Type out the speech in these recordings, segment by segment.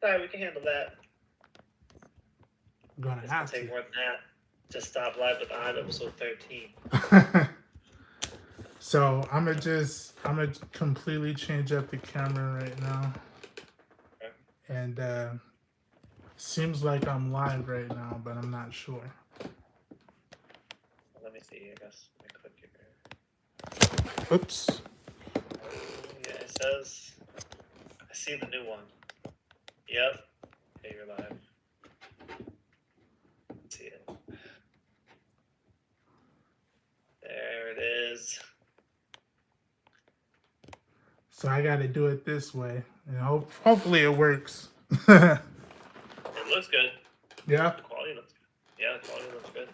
Sorry, we can handle that. I'm gonna It's gonna have take more than that to stop live with Hyv episode 13. to. So I'm gonna completely change up the camera right now, Okay. and seems like I'm live right now, but I'm not sure. Let me see. I guess let me click here. Oops. Yeah, it says. I see the new one. Yep. Okay, you're live. See it. There it is. So I got to do it this way, and hopefully it works. It looks good. Yeah. The quality looks good. Yeah, the quality looks good.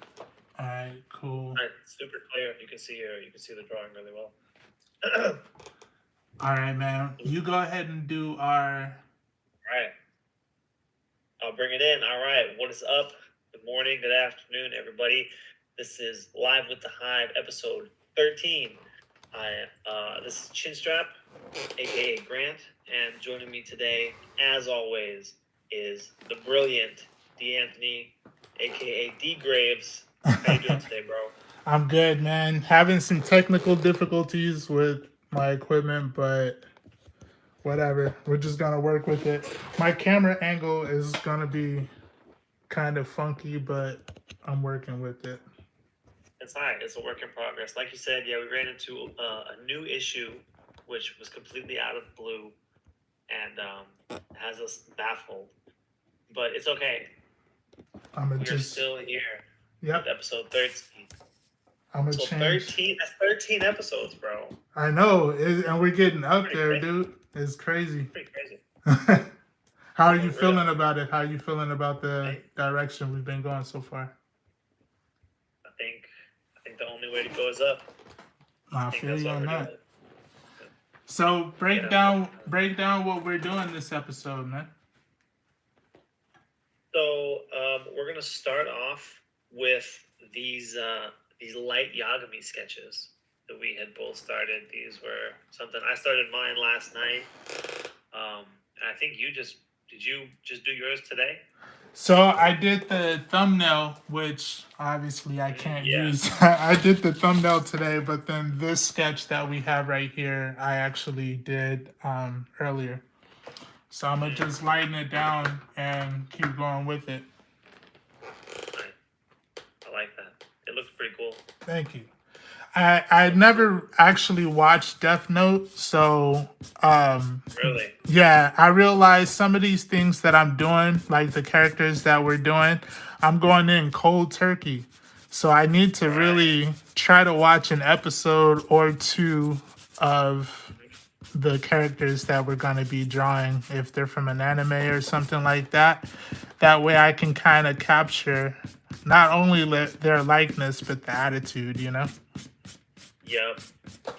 All right. Cool. All right, super clear. You can see the drawing really well. All right, man. You go ahead and do our. All right. I'll bring it in. All right. What is up? Good morning, good afternoon, everybody. This is Live with the Hyv, episode 13. This is Chinstrap, aka Grant, and joining me today, as always, is the brilliant D'Anthony, aka D Graves. How you doing today, bro? I'm good, man. Having some technical difficulties with my equipment, but whatever. We're just gonna work with it. My camera angle is gonna be kind of funky, but I'm working with it. It's all right. It's a work in progress. Like you said, yeah, we ran into a new issue, which was completely out of the blue and has us baffled. But it's okay. I'm gonna We're just. still here Yep. with episode 13. I'm gonna So change. 13, that's 13 episodes, bro. I know, and we're getting up Pretty there, crazy. dude. It's crazy. Pretty crazy. How are you For real. feeling about it? How are you feeling about the Right? direction we've been going so far? I think the only way to go is up. I think feel that's you what on we're that. doing. So Yeah. break down what we're doing this episode, man. So we're gonna start off with these light Yagami sketches that we had both started. These were something I started mine last night. And I think did you just do yours today? So I did the thumbnail, which obviously I can't Yeah. use. I did the thumbnail today, but then this sketch that we have right here, I actually did earlier. So I'm gonna just lighten it down and keep going with it. I like that. It looks pretty cool. Thank you. I never actually watched Death Note, so Really? yeah, I realized some of these things that I'm doing, like the characters that we're doing, I'm going in cold turkey. So I need to really try to watch an episode or two of the characters that we're going to be drawing if they're from an anime or something like that. That way I can kind of capture not only their likeness but the attitude, you know? Yep.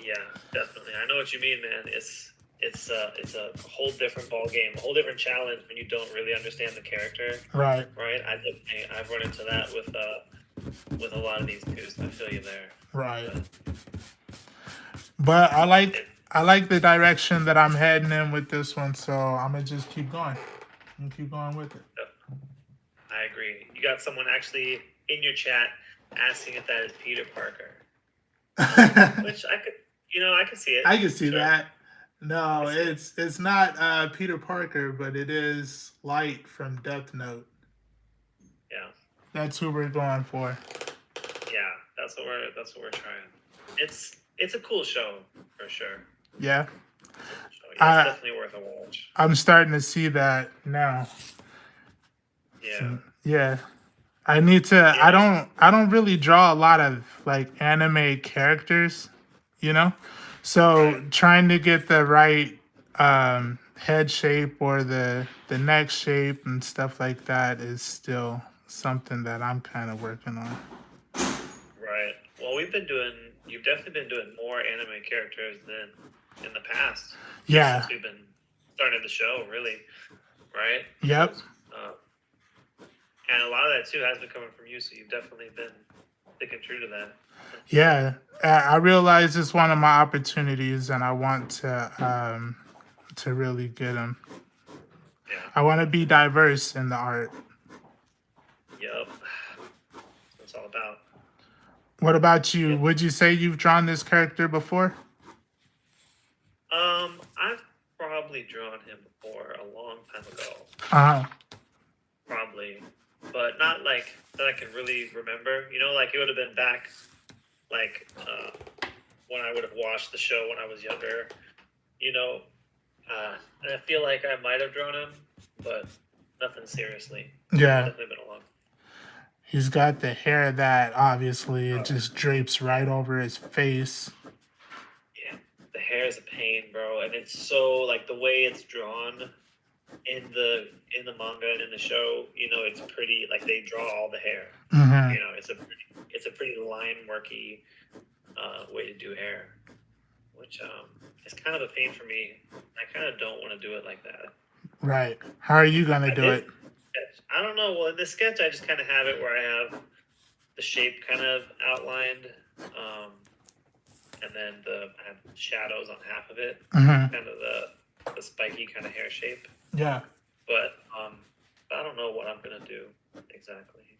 Yeah, definitely. I know what you mean, man. It's a whole different ball game, a whole different challenge when you don't really understand the character. Right. Right. I've run into that with a lot of these too. So I feel you there. Right. But I like the direction that I'm heading in with this one, so I'm gonna just keep going and keep going with it. I agree. You got someone actually in your chat asking if that is Peter Parker, which I could see it. I can see Sure. that. No, see it's not Peter Parker, but it is Light from Death Note. Yeah. That's who we're going for. Yeah, that's what we're trying. It's a cool show for sure. Yeah. Yeah, it's definitely worth a watch. I'm starting to see that now. Yeah. So, yeah. I need to I don't really draw a lot of like anime characters, you know? So trying to get the right head shape or the neck shape and stuff like that is still something that I'm kind of working on. Right. Well, you've definitely been doing more anime characters than in the past. Yeah. Since we've been starting the show, really. Right? Yep. And a lot of that too has been coming from you, so you've definitely been sticking true to that. Yeah. I realize it's one of my opportunities and I want to really get them. Yeah. I want to be diverse in the art. Yep. That's what it's all about. What about you? Yep. Would you say you've drawn this character before? I've probably drawn him before a long time ago. Uh huh. Probably, but not like that I can really remember. You know, like it would have been back, like when I would have watched the show when I was younger. You know, and I feel like I might have drawn him, but nothing seriously. It's Yeah. definitely been a long. He's got the hair that obviously it Oh, just drapes right over his face. yeah, the hair is a pain, bro, and it's so like the way it's drawn in the manga and in the show. You know, it's pretty like they draw all the hair. Hmm. You know, it's a pretty line worky way to do hair, which is kind of a pain for me. I kind of don't want to do it like that. Right. How are you gonna I do did it? sketch. I don't know. Well, in this sketch, I just kind of have it where I have the shape kind of outlined, and then I have shadows on half of it, Hmm. kind of the spiky kind of hair shape. Yeah. But I don't know what I'm gonna do exactly.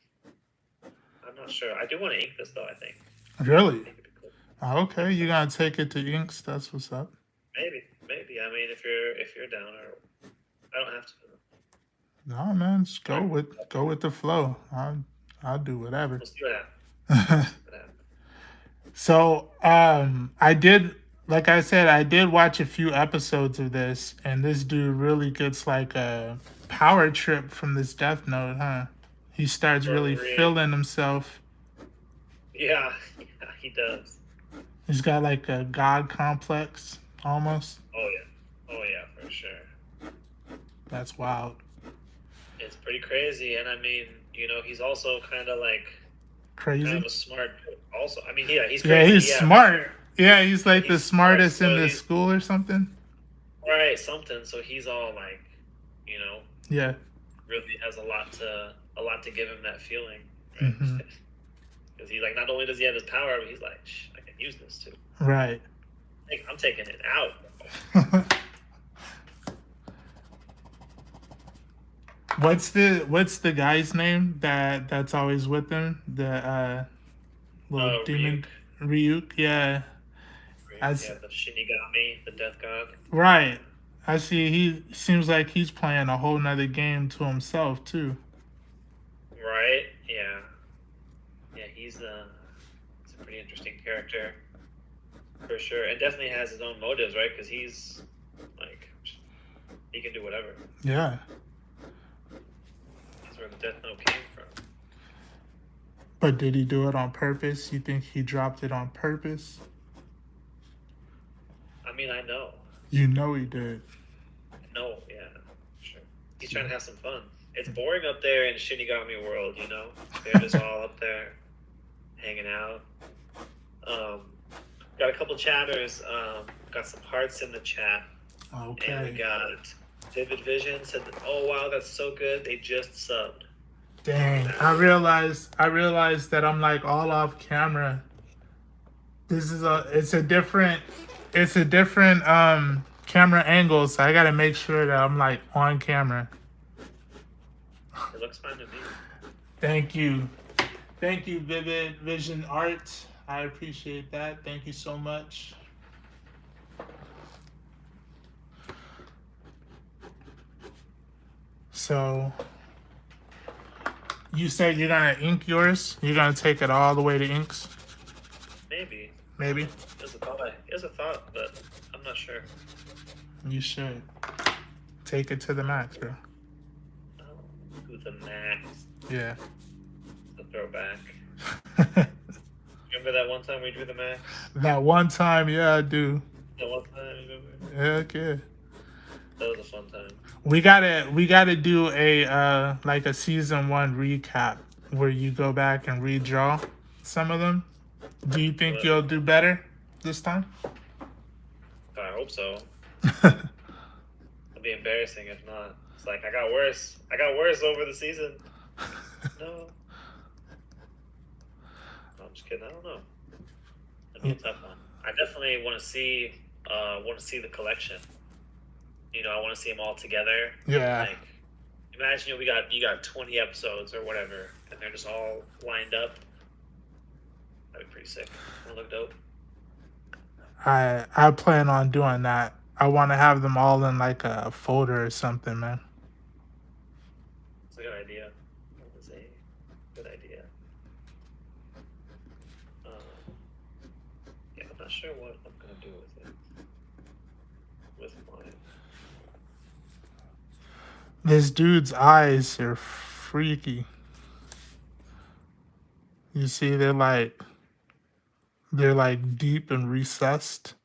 I'm not sure. I do want to ink this though. I think. I Really? think it'd be cool. Okay, you gotta take it to inks. That's what's up. Maybe. I mean, if you're down, or I don't have to. No, man, just All right, go with the flow. I'll do whatever. we'll see what happens. See what happens. So, I did, like I said, I did watch a few episodes of this, and this dude really gets like a power trip from this Death Note, huh? He starts For really real. feeling himself. Yeah, he does. He's got like a god complex almost. Oh yeah, for sure. That's wild. It's pretty crazy, and I mean, you know, he's also kind of Crazy. a smart. Also, I mean, yeah, he's Yeah, crazy. he's Yeah, smart. Yeah, he's like the he's smart. smartest in So the he's school or something. right, something. So he's all like, you know, Yeah. really has a lot to give him that feeling, right? Hmm. Because he's like, not only does he have his power, but he's like, Shh, I can use this too. Right. I'm taking it out. What's the guy's name that's always with him? The little demon Ryuk. Yeah. As Yeah, the Shinigami, the death god. right. I see he seems like he's playing a whole nother game to himself too. Right? Yeah. Yeah, he's a pretty interesting character for sure, and definitely has his own motives, right? Because he's like he can do whatever. Yeah. That's where the Death Note came from. But did he do it on purpose? You think he dropped it on purpose? I mean, I know. You know he did. No, yeah, sure. He's trying to have some fun. It's boring up there in Shinigami world, you know. They're just all up there hanging out. Got a couple chatters. Got some hearts in the chat, and we Okay. got Vivid Vision said, "Oh wow, that's so good. They just subbed." Dang. I realized that I'm like all off camera. This is it's a different camera angle, so I gotta make sure that I'm like on camera. It looks fine to me. Thank you. Thank you, Vivid Vision Art. I appreciate that. Thank you so much. So you said you're gonna ink yours? You're gonna take it all the way to inks? Maybe. Maybe? It's a thought, but I'm not sure. You should. Take it to the max, bro. Oh, to the max. Yeah. The throwback. Remember that one time we drew the max? That one time, yeah, I do. That one time, remember? Heck yeah. That was a fun time. We gotta do a like a season 1 recap where you go back and redraw some of them. Do you think you'll do better this time? I hope so. It'll be embarrassing if not. It's like I got worse over the season. No. I'm just kidding. I don't know. It'll be a tough one. I definitely want to see the collection. I want to see them all together. Yeah. Like, imagine you got 20 episodes or whatever, and they're just all lined up. That'd be pretty sick. That'd look dope. I plan on doing that. I want to have them all in like a folder or something, man. It's a good idea. That was a good idea. Yeah, I'm not sure what I'm gonna do with it. With mine. This dude's eyes are freaky. You see, they're like deep and recessed.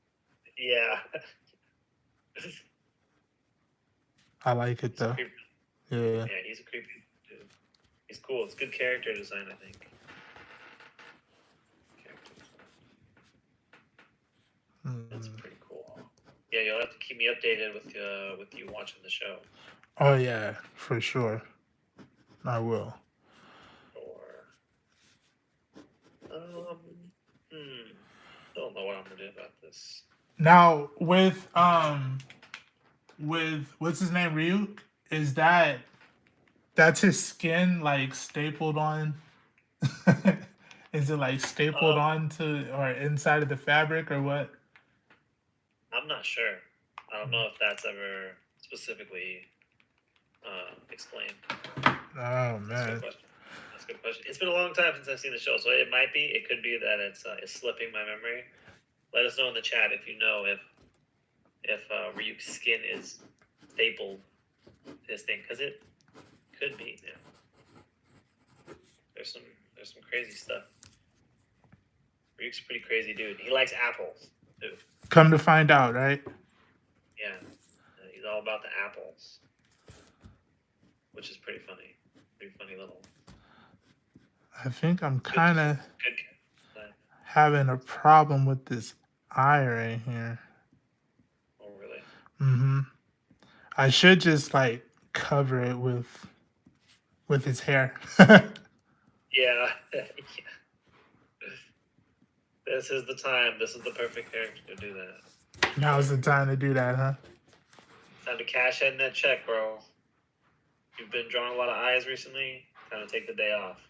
Yeah. I like it He's a though. creepy. Yeah. Yeah, he's a creepy dude. He's cool. It's good character design, I think. That's pretty cool. Yeah, you'll have to keep me updated with you watching the show. Oh yeah, for sure. I will. Or don't know what I'm gonna do about this. Now with what's his name, Ryuk? Is that's his skin like stapled on? Is it like stapled onto or inside of the fabric or what? I'm not sure. I don't know if that's ever specifically explained. Oh That's a man. good question. That's a good question. It's been a long time since I've seen the show, so it might be. It could be that it's slipping my memory. Let us know in the chat if you know if Ryuk's skin is stapled to his thing, because it could be. Yeah. There's some crazy stuff. Ryuk's a pretty crazy dude. He likes apples too. Come to find out, right? Yeah, he's all about the apples, which is pretty funny. Pretty funny little. I think I'm kind of Good. having a problem with this eye right here. Oh really? Mm-hmm. I should just like cover it with his hair. Yeah. This is the time. This is the perfect character to do that. Now's the time to do that, huh? Time to cash in that check, bro. You've been drawing a lot of eyes recently. Time to take the day off.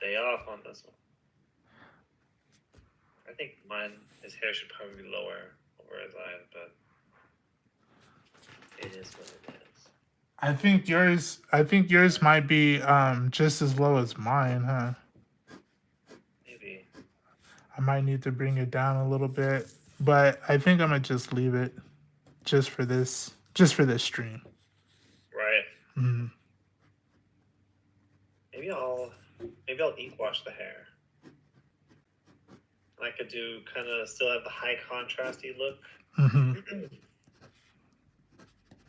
Day off on this one. I think his hair should probably be lower over his eyes, but it is what it is. I think yours might be just as low as mine, huh? Maybe. I might need to bring it down a little bit, but I think I'm gonna just leave it just for this stream. Right. Mm-hmm. Maybe I'll ink wash the hair. I could do kind of still have the high contrasty look Mm-hmm.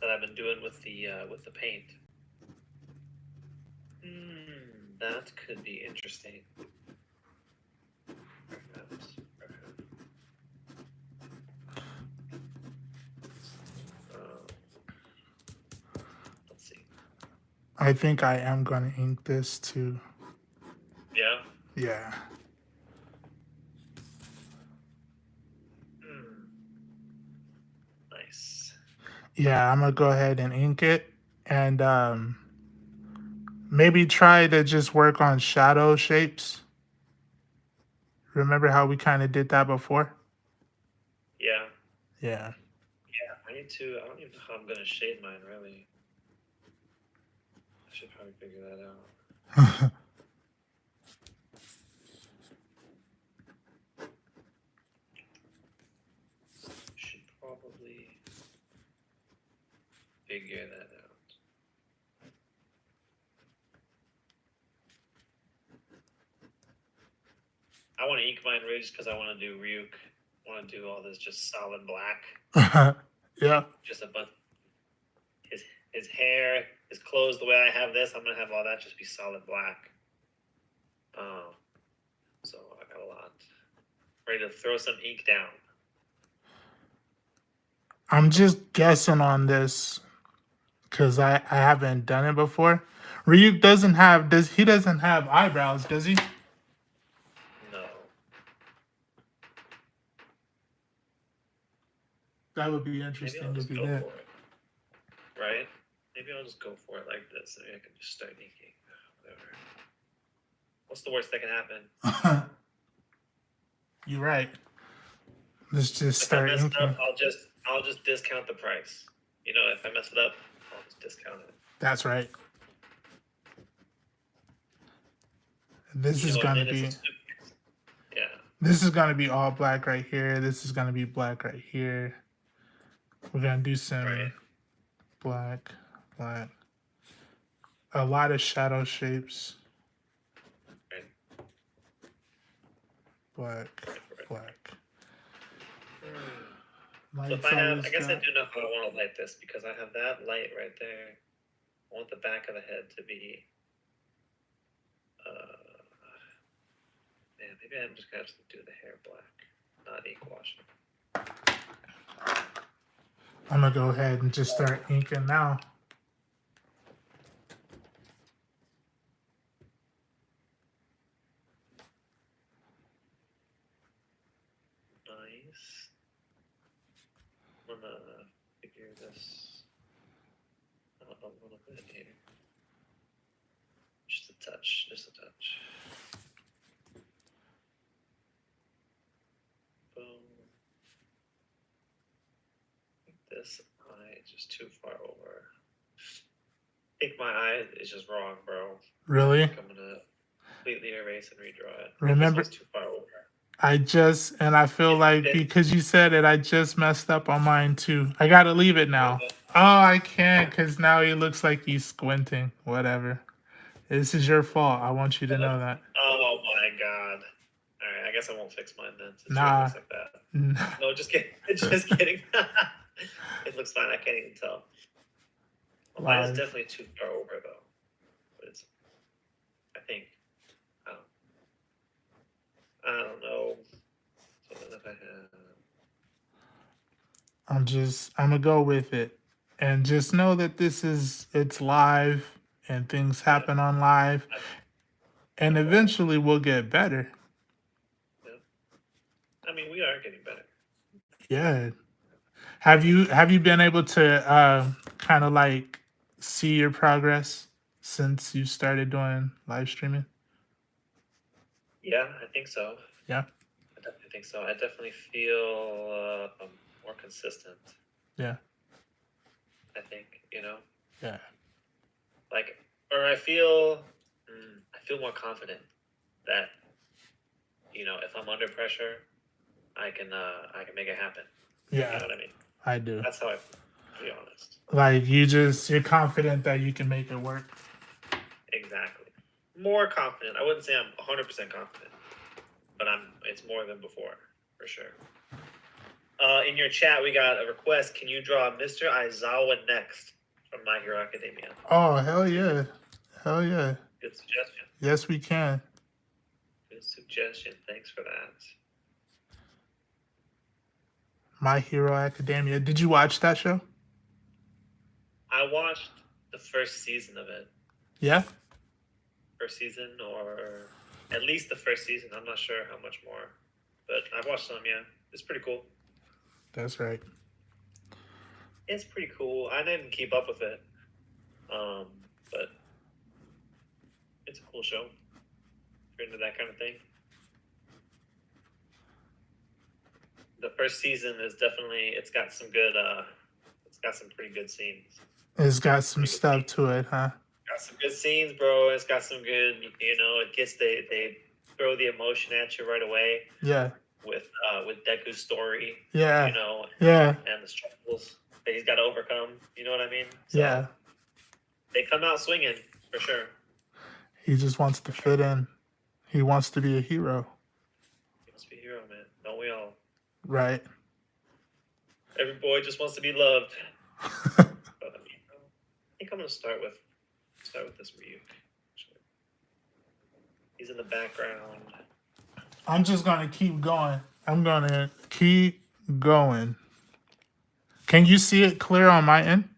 that I've been doing with the paint. That could be interesting. Perhaps. Let's see. I think I am gonna ink this too. Yeah. Yeah. Nice. Yeah, I'm gonna go ahead and ink it and maybe try to just work on shadow shapes. Remember how we kind of did that before? Yeah. Yeah. Yeah. I don't even know how I'm gonna shade mine really. I should probably figure that out. Should probably figure that out. I want to ink mine red just because I want to do Ryuk. I want to do all this just solid black. Yeah. Just a bunch. His hair, his clothes, the way I have this, I'm gonna have all that just be solid black. So I got a lot. Ready to throw some ink down. I'm just guessing on this because I haven't done it before. Ryuk doesn't have eyebrows, does he? No. That would be Maybe interesting I'll if just you go did. for it. Right? Maybe I'll just go for it like this. Maybe I can just start inking. Whatever. What's the worst that can happen? You're right. Let's just If I start mess it up, inking. I'll just discount the price. You know, if I mess it up, I'll just discount it. That's right. This You is know, and gonna then it's be a suitcase. Yeah. this is gonna be all black right here. This is gonna be black right here. We're gonna do some Right. black, black. A lot of shadow shapes. Right. Black, Right. black. So if Lights I have, always I guess I got. do know how I want to light this because I have that light right there. I want the back of the head to be. Man, maybe I'm just gonna have to do the hair black, not ink washing. I'm gonna go ahead and just start inking now. Nice. I'm gonna figure this out a little bit here. Just a touch, just a touch. Boom. I think this eye is just too far over. I think my eye is just wrong, bro. Really? I'm gonna completely erase and redraw it. Remember, This one's too far over. I feel like because you said it, I just messed up on mine too. I gotta leave it now. Oh, I can't because now he looks like he's squinting. Whatever. This is your fault. I want you to know that. Oh my god. Alright, I guess I won't fix mine then since yours Nah. looks like that. No, just kidding. Just kidding. It looks fine. I can't even tell. Well, mine is Live. definitely too far over though. But it's, I think, I don't know. So then if I have, I'm gonna go with it. And just know that it's live and things happen on live. And eventually we'll get better. yeah. I mean, we are getting better. Yeah. Have you been able to kind of like see your progress since you started doing live streaming? Yeah, I think so. Yeah. I definitely think so. I definitely feel more consistent. Yeah. I think, you know, Yeah. like, or I feel more confident that, you know, if I'm under pressure, I can make it happen. Yeah. You know what I mean? I do. That's how I feel, to be honest. Like you're confident that you can make it work. Exactly. More confident. I wouldn't say I'm 100% confident, but it's more than before, for sure. In your chat, we got a request. Can you draw Mr. Aizawa next from My Hero Academia? Oh, hell yeah. Hell yeah. Good suggestion. Yes, we can. Good suggestion. Thanks for that. My Hero Academia. Did you watch that show? I watched the first season of it. Yeah? First season, or at least the first season. I'm not sure how much more, but I've watched some, yeah. It's pretty cool. That's right. It's pretty cool. I didn't keep up with it, but it's a cool show. If you're into that kind of thing. The first season is definitely, it's got some pretty good scenes. It's got some stuff to it, huh? Got some good scenes, bro. It's got some good, you know, they throw the emotion at you right away. Yeah. With Deku's story. Yeah. You know. Yeah. And the struggles that he's got to overcome. You know what I mean? So yeah. They come out swinging for sure. He just wants to fit in. He wants to be a hero. He wants to be a hero, man. Don't we all? Right. Every boy just wants to be loved. But, I think I'm gonna start with this Ryuk. He's in the background. I'm just gonna keep going. I'm gonna keep going. Can you see it clear on my end?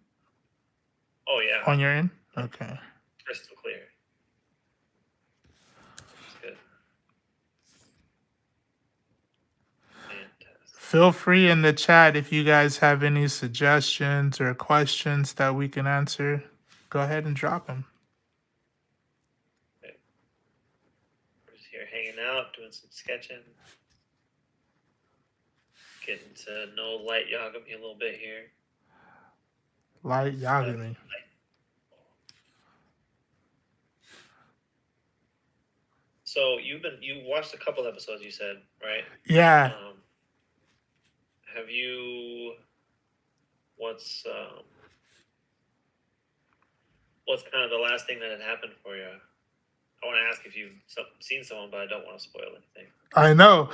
Oh yeah. On your end? Okay. Crystal clear. That's good. Fantastic. Feel free in the chat if you guys have any suggestions or questions that we can answer. Go ahead and drop them. Okay. We're just here hanging out, doing some sketching, getting to know Light Yagami a little bit here. Light Yagami. So you watched a couple episodes, you said, right? Yeah. Have you? What's kind of the last thing that had happened for you? I want to ask if you've seen someone, but I don't want to spoil anything. I know.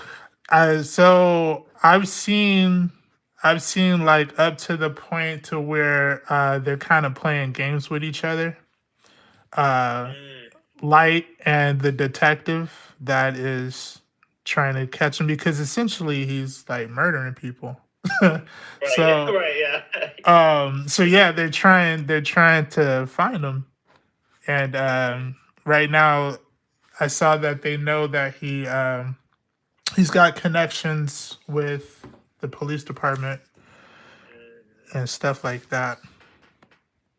So I've seen like up to the point to where they're kind of playing games with each other. Light and the detective that is trying to catch him because essentially he's like murdering people. Right, So yeah, right, yeah. so yeah, they're trying to find him. And right now I saw that they know that he's got connections with the police department and stuff like that.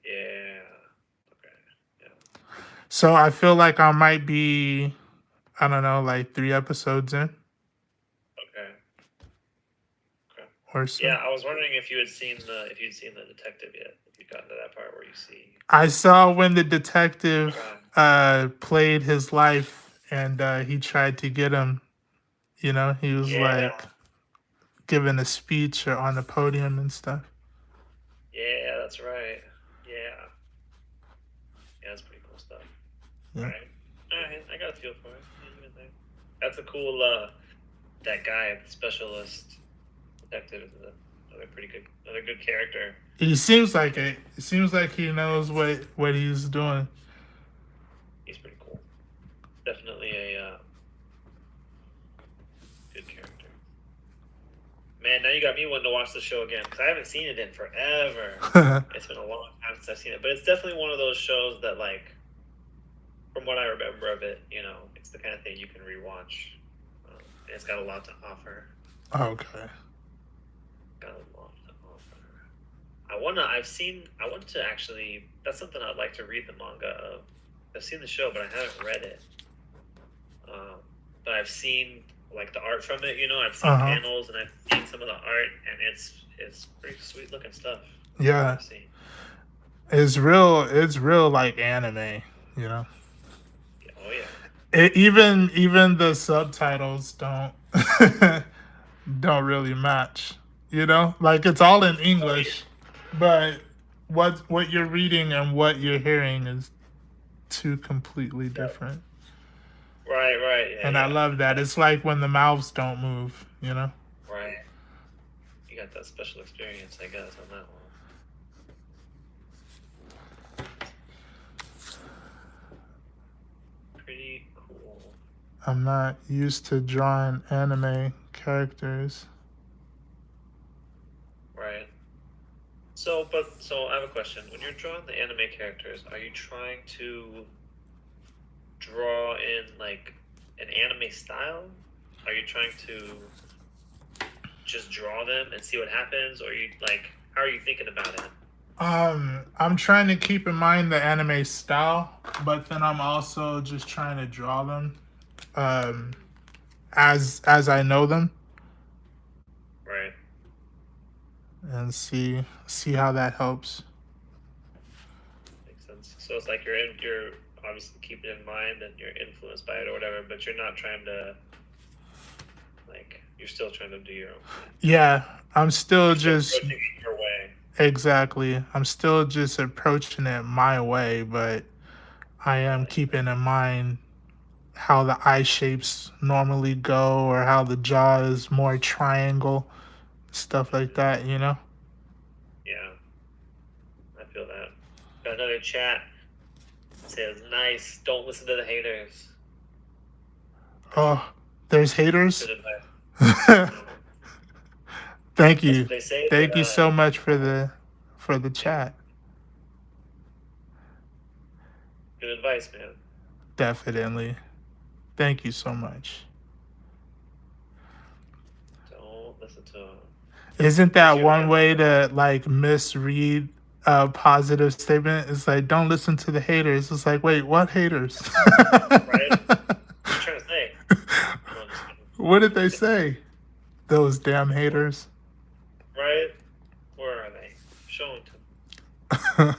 Yeah. Okay. Yeah. So I feel like I might be, I don't know, like 3 episodes in. Okay. Or so. Yeah, I was wondering if you'd seen the detective yet. If you'd gotten to that part where you see. I saw when the detective played his life and he tried to get him. You know, he was like giving a speech or on the podium and stuff. Yeah, that's right. Yeah. Yeah, that's pretty cool stuff. Yeah. All right. I got a feel for it. That's a cool. That guy, the specialist detective, is another good character. He seems like it. It seems like he knows what he's doing. He's pretty cool. Definitely a good character. Man, now you got me wanting to watch the show again because I haven't seen it in forever. It's been a long time since I've seen it, but it's definitely one of those shows that, like, from what I remember of it, you know, it's the kind of thing you can rewatch. And it's got a lot to offer. Okay. Got a lot to offer. I want to actually. That's something I'd like to read the manga of. I've seen the show, but I haven't read it. But I've seen like the art from it. You know, I've seen panels and I've seen some of the art, and it's pretty sweet looking stuff. Yeah. It's real like anime, you know. Oh yeah. Even the subtitles don't don't really match, you know. Like it's all in English, but what you're reading and what you're hearing is two completely different. Right. Yeah, and I love that. It's like when the mouths don't move, you know. Right. You got that special experience, I guess, on that one. Pretty cool. I'm not used to drawing anime characters. Right. So I have a question. When you're drawing the anime characters, are you trying to draw in like an anime style? Are you trying to just draw them and see what happens, or how are you thinking about it? I'm trying to keep in mind the anime style, but then I'm also just trying to draw them as I know them. Right. And see how that helps. Makes sense. So it's like you're obviously keeping in mind and you're influenced by it or whatever, but you're not trying to you're still trying to do your own thing. Yeah, I'm still just approaching it your way. Exactly. I'm still just approaching it my way, but I am keeping in mind how the eye shapes normally go or how the jaw is more triangle, stuff like that, you know? Yeah. I feel that. Got another chat. It says, nice, don't listen to the haters. Oh, there's haters? Good advice. Thank you. They say, Thank you so much for the chat. Good advice, man. Definitely. Thank you so much. Don't listen to them. Isn't What's that your one way to like misread a positive statement? It's like, don't listen to the haters. It's like, wait, what haters? right? What you trying to say? No, I'm just kidding. What did they say? Those damn haters. Right? Where are they? Show them to me.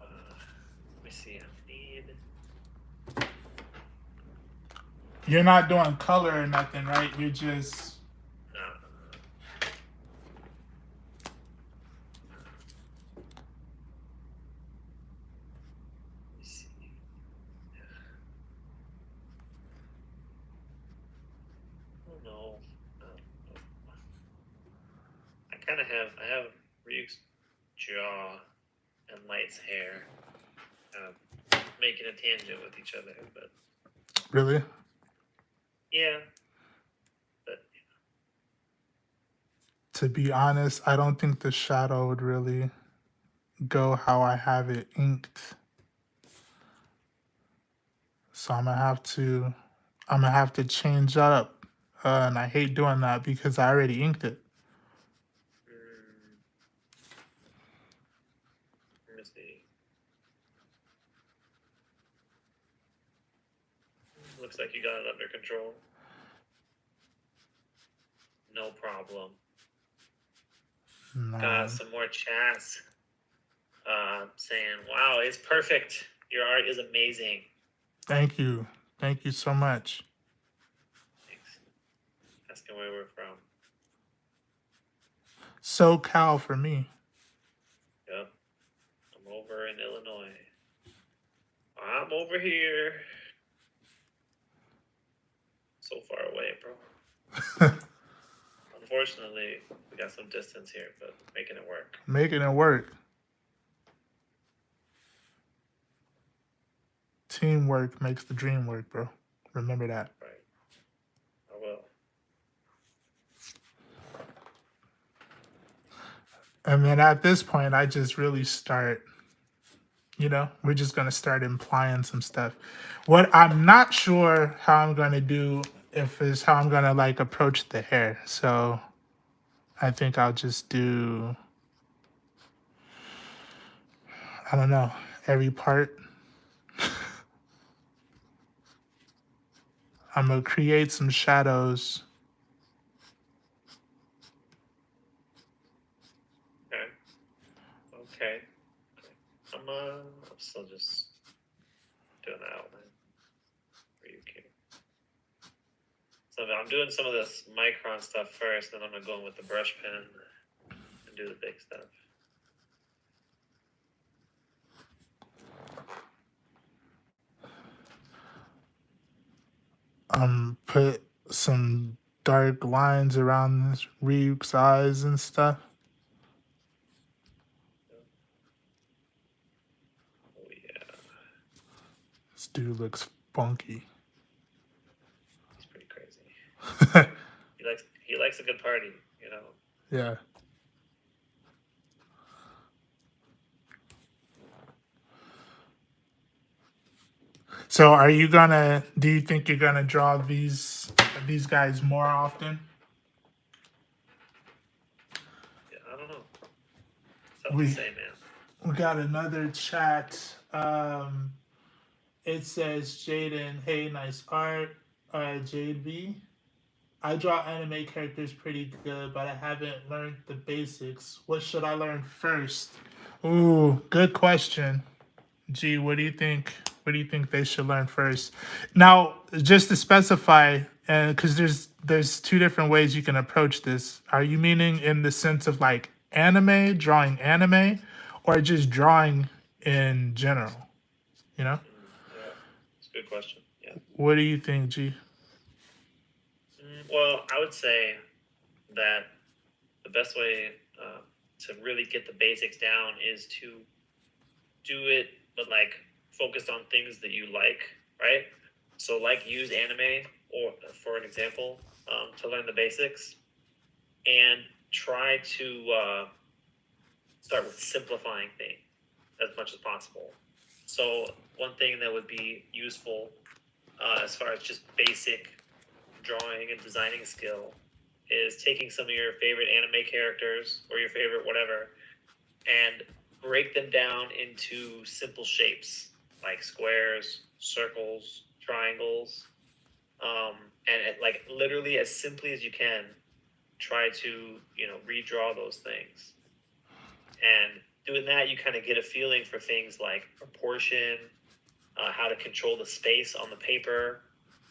Let me see. I need. You're not doing color or nothing, right? You're just. Let me see. Oh no. I kind of have. I have Ryuk's jaw and Light's hair, kind of making a tangent with each other, but Really? yeah. But To be honest, I don't think the shadow would really go how I have it inked. So I'm gonna have to change up. And I hate doing that because I already inked it. let me see. Looks like you got it under control. No problem. Got No. some more chats saying, "Wow, it's perfect. Your art is amazing." Thank you. Thank you so much. Thanks. Asking where we're from. SoCal for me. Yep. I'm over in Illinois. I'm over here. So far away, bro. Unfortunately, we got some distance here, but making it work. Making it work. Teamwork makes the dream work, bro. Remember that. Right. I will. And then at this point, I just really start, we're just going to start implying some stuff. What I'm not sure how I'm going to do if is how I'm going to like approach the hair. So I think I'll just do, I don't know, every part. I'm going to create some shadows. Okay. I'm still just doing the outline. Are you kidding? So I'm doing some of this micron stuff first, then I'm gonna go in with the brush pen and do the big stuff. Put some dark lines around Ryuk's eyes and stuff. Oh yeah, This dude looks funky. he's pretty crazy. He likes a good party, you know. Yeah. So do you think you're gonna draw these guys more often? Yeah, I don't know. Tough We to say, man. we got another chat. It says Jaden, hey, nice art. Jade V. I draw anime characters pretty good, but I haven't learned the basics. What should I learn first? Ooh, good question. Gee, what do you think? What do you think they should learn first? Now, just to specify, because there's two different ways you can approach this. Are you meaning in the sense of like drawing anime, or just drawing in general? You know, Yeah, it's a good question. Yeah. what do you think, G? Well, I would say that the best way to really get the basics down is to do it, but like focus on things that you like, right? So, like, use anime or for an example to learn the basics, and try to start with simplifying things as much as possible. So, one thing that would be useful as far as just basic drawing and designing skill is taking some of your favorite anime characters or your favorite whatever and break them down into simple shapes like squares, circles, triangles, and like literally as simply as you can, try to redraw those things. And doing that, you kind of get a feeling for things like proportion, how to control the space on the paper.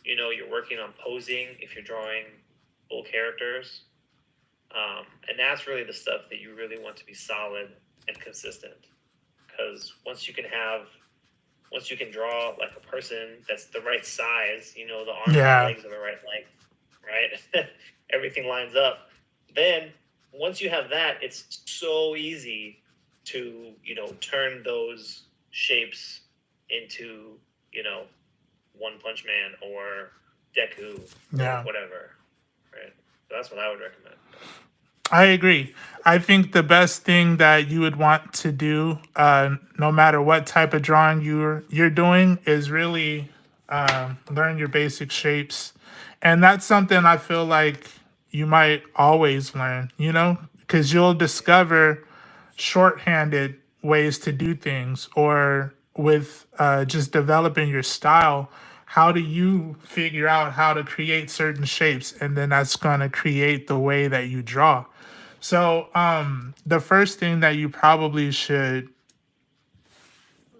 You're working on posing if you're drawing full characters. And that's really the stuff that you really want to be solid and consistent. Because once you can draw like a person that's the right size, the arms and legs are the right length, right? Everything lines up. Then once you have that, it's so easy to, turn those shapes into, One Punch Man or Deku or whatever, right? So that's what I would recommend. I agree. I think the best thing that you would want to do, no matter what type of drawing you're doing, is really learn your basic shapes, and that's something I feel like you might always learn. Because you'll discover shorthanded ways to do things, or with just developing your style. How do you figure out how to create certain shapes, and then that's going to create the way that you draw. So, the first thing that you probably should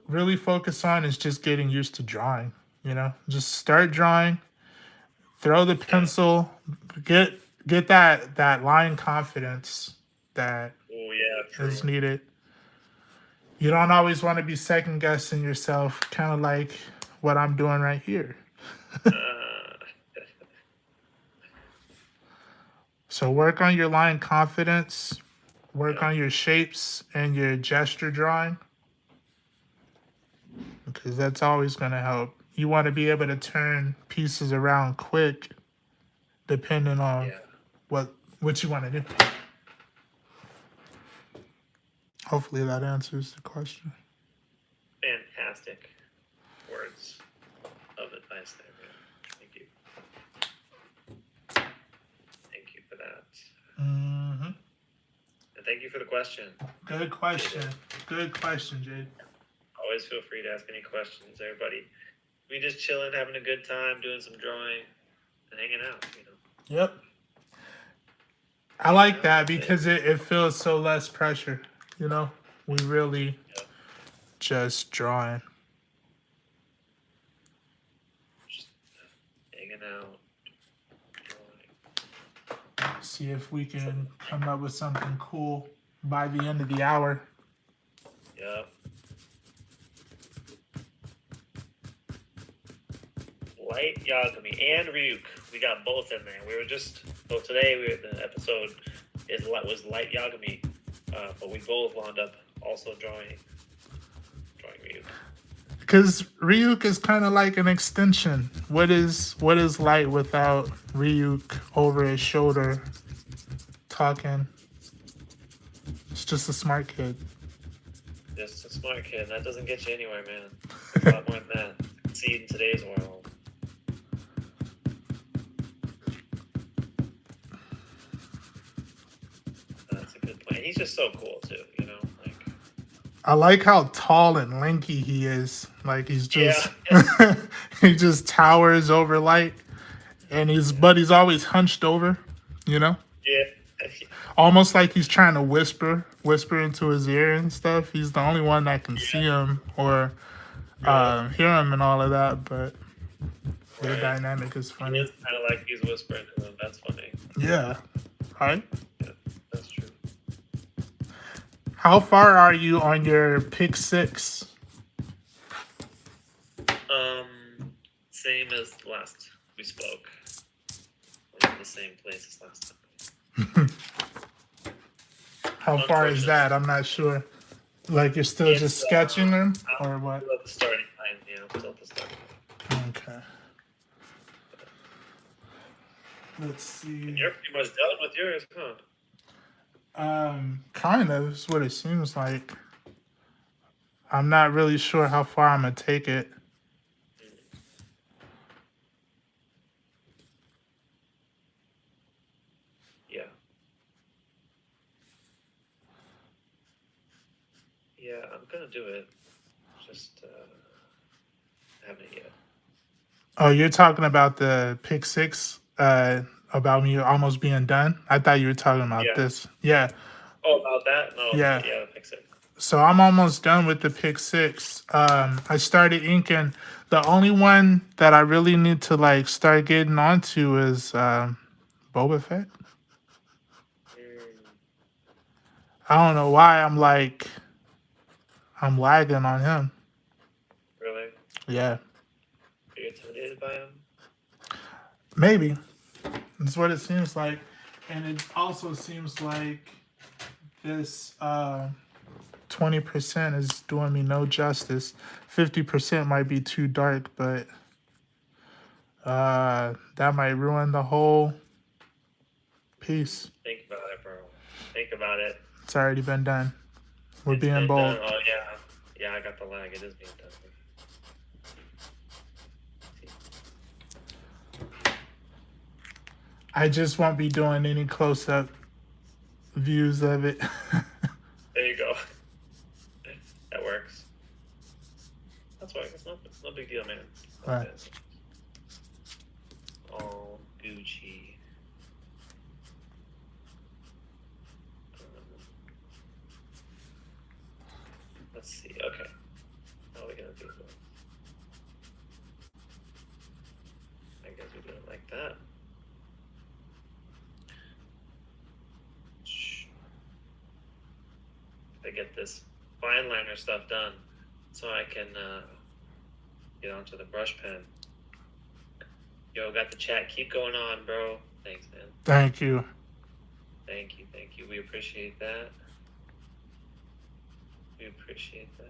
really focus on is just getting used to drawing. Just start drawing, throw the pencil, get that line confidence that is needed. You don't always want to be second guessing yourself, kind of like what I'm doing right here. So work on your line confidence, work on your shapes and your gesture drawing, because that's always going to help. You want to be able to turn pieces around quick, depending on what you want to do. Hopefully that answers the question. Fantastic words of advice there, man. Thank you. Thank you for that. Mm-hmm. And thank you for the question. Good question. Good question, Jade. Always feel free to ask any questions, everybody. We just chilling, having a good time, doing some drawing, and hanging out, Yep. I like that because it feels so less pressure, We really just drawing. Just hanging out, drawing. See if we can come up with something cool by the end of the hour. Yep. Light Yagami and Ryuk. We got both in there. Today the episode was Light Yagami, but we both wound up also drawing Ryuk. Because Ryuk is kind of like an extension. What is Light without Ryuk over his shoulder talking? It's just a smart kid. Just a smart kid. That doesn't get you anywhere, man. A lot more than that. Succeed in today's world. That's a good point. He's just so cool too, I like how tall and lanky he is. Like he's just he just towers over Light, and he's always hunched over, Yeah. Almost like he's trying to whisper into his ear and stuff. He's the only one that can see him or hear him and all of that, but their dynamic is funny. It is kind of like he's whispering to him. That's funny. Yeah. Right? Yeah, that's true. How far are you on your pick 6? Same as last we spoke. I'm in the same place as last time. How far is that? I'm not sure. Like you're still just sketching them, or what? Still at the starting line, still at the starting line. Okay. Let's see. And you're pretty much done with yours, huh? Kind of is what it seems like. I'm not really sure how far I'm gonna take it. Yeah, I'm gonna do it. Just haven't yet. Oh, you're talking about the pick six, about me almost being done? I thought you were talking about Yeah. this. Yeah, Oh, about that? No. yeah. Yeah, fix it. So I'm almost done with the pick six. I started inking. The only one that I really need to like start getting onto is Boba Fett. Mm, I don't know why I'm lagging on him. really? Yeah, Are you intimidated by him? maybe that's what it seems like, and it also seems like this 20% is doing me no justice. 50% might be too dark, but that might ruin the whole piece. Think about it, bro. Think about it. It's already been done. We're It's being been bold. done. Oh yeah. Yeah, I got the lag. It is being done. I just won't be doing any close up views of it. There you go. That works. That's why it's no big deal, man. Right. All Gucci. Let's see. Okay. How are we gonna do this? I guess we do it like that. I get this fine liner stuff done, so I can get onto the brush pen. Yo, got the chat. Keep going on, bro. Thanks, man. Thank you. Thank you. We appreciate that. We appreciate that.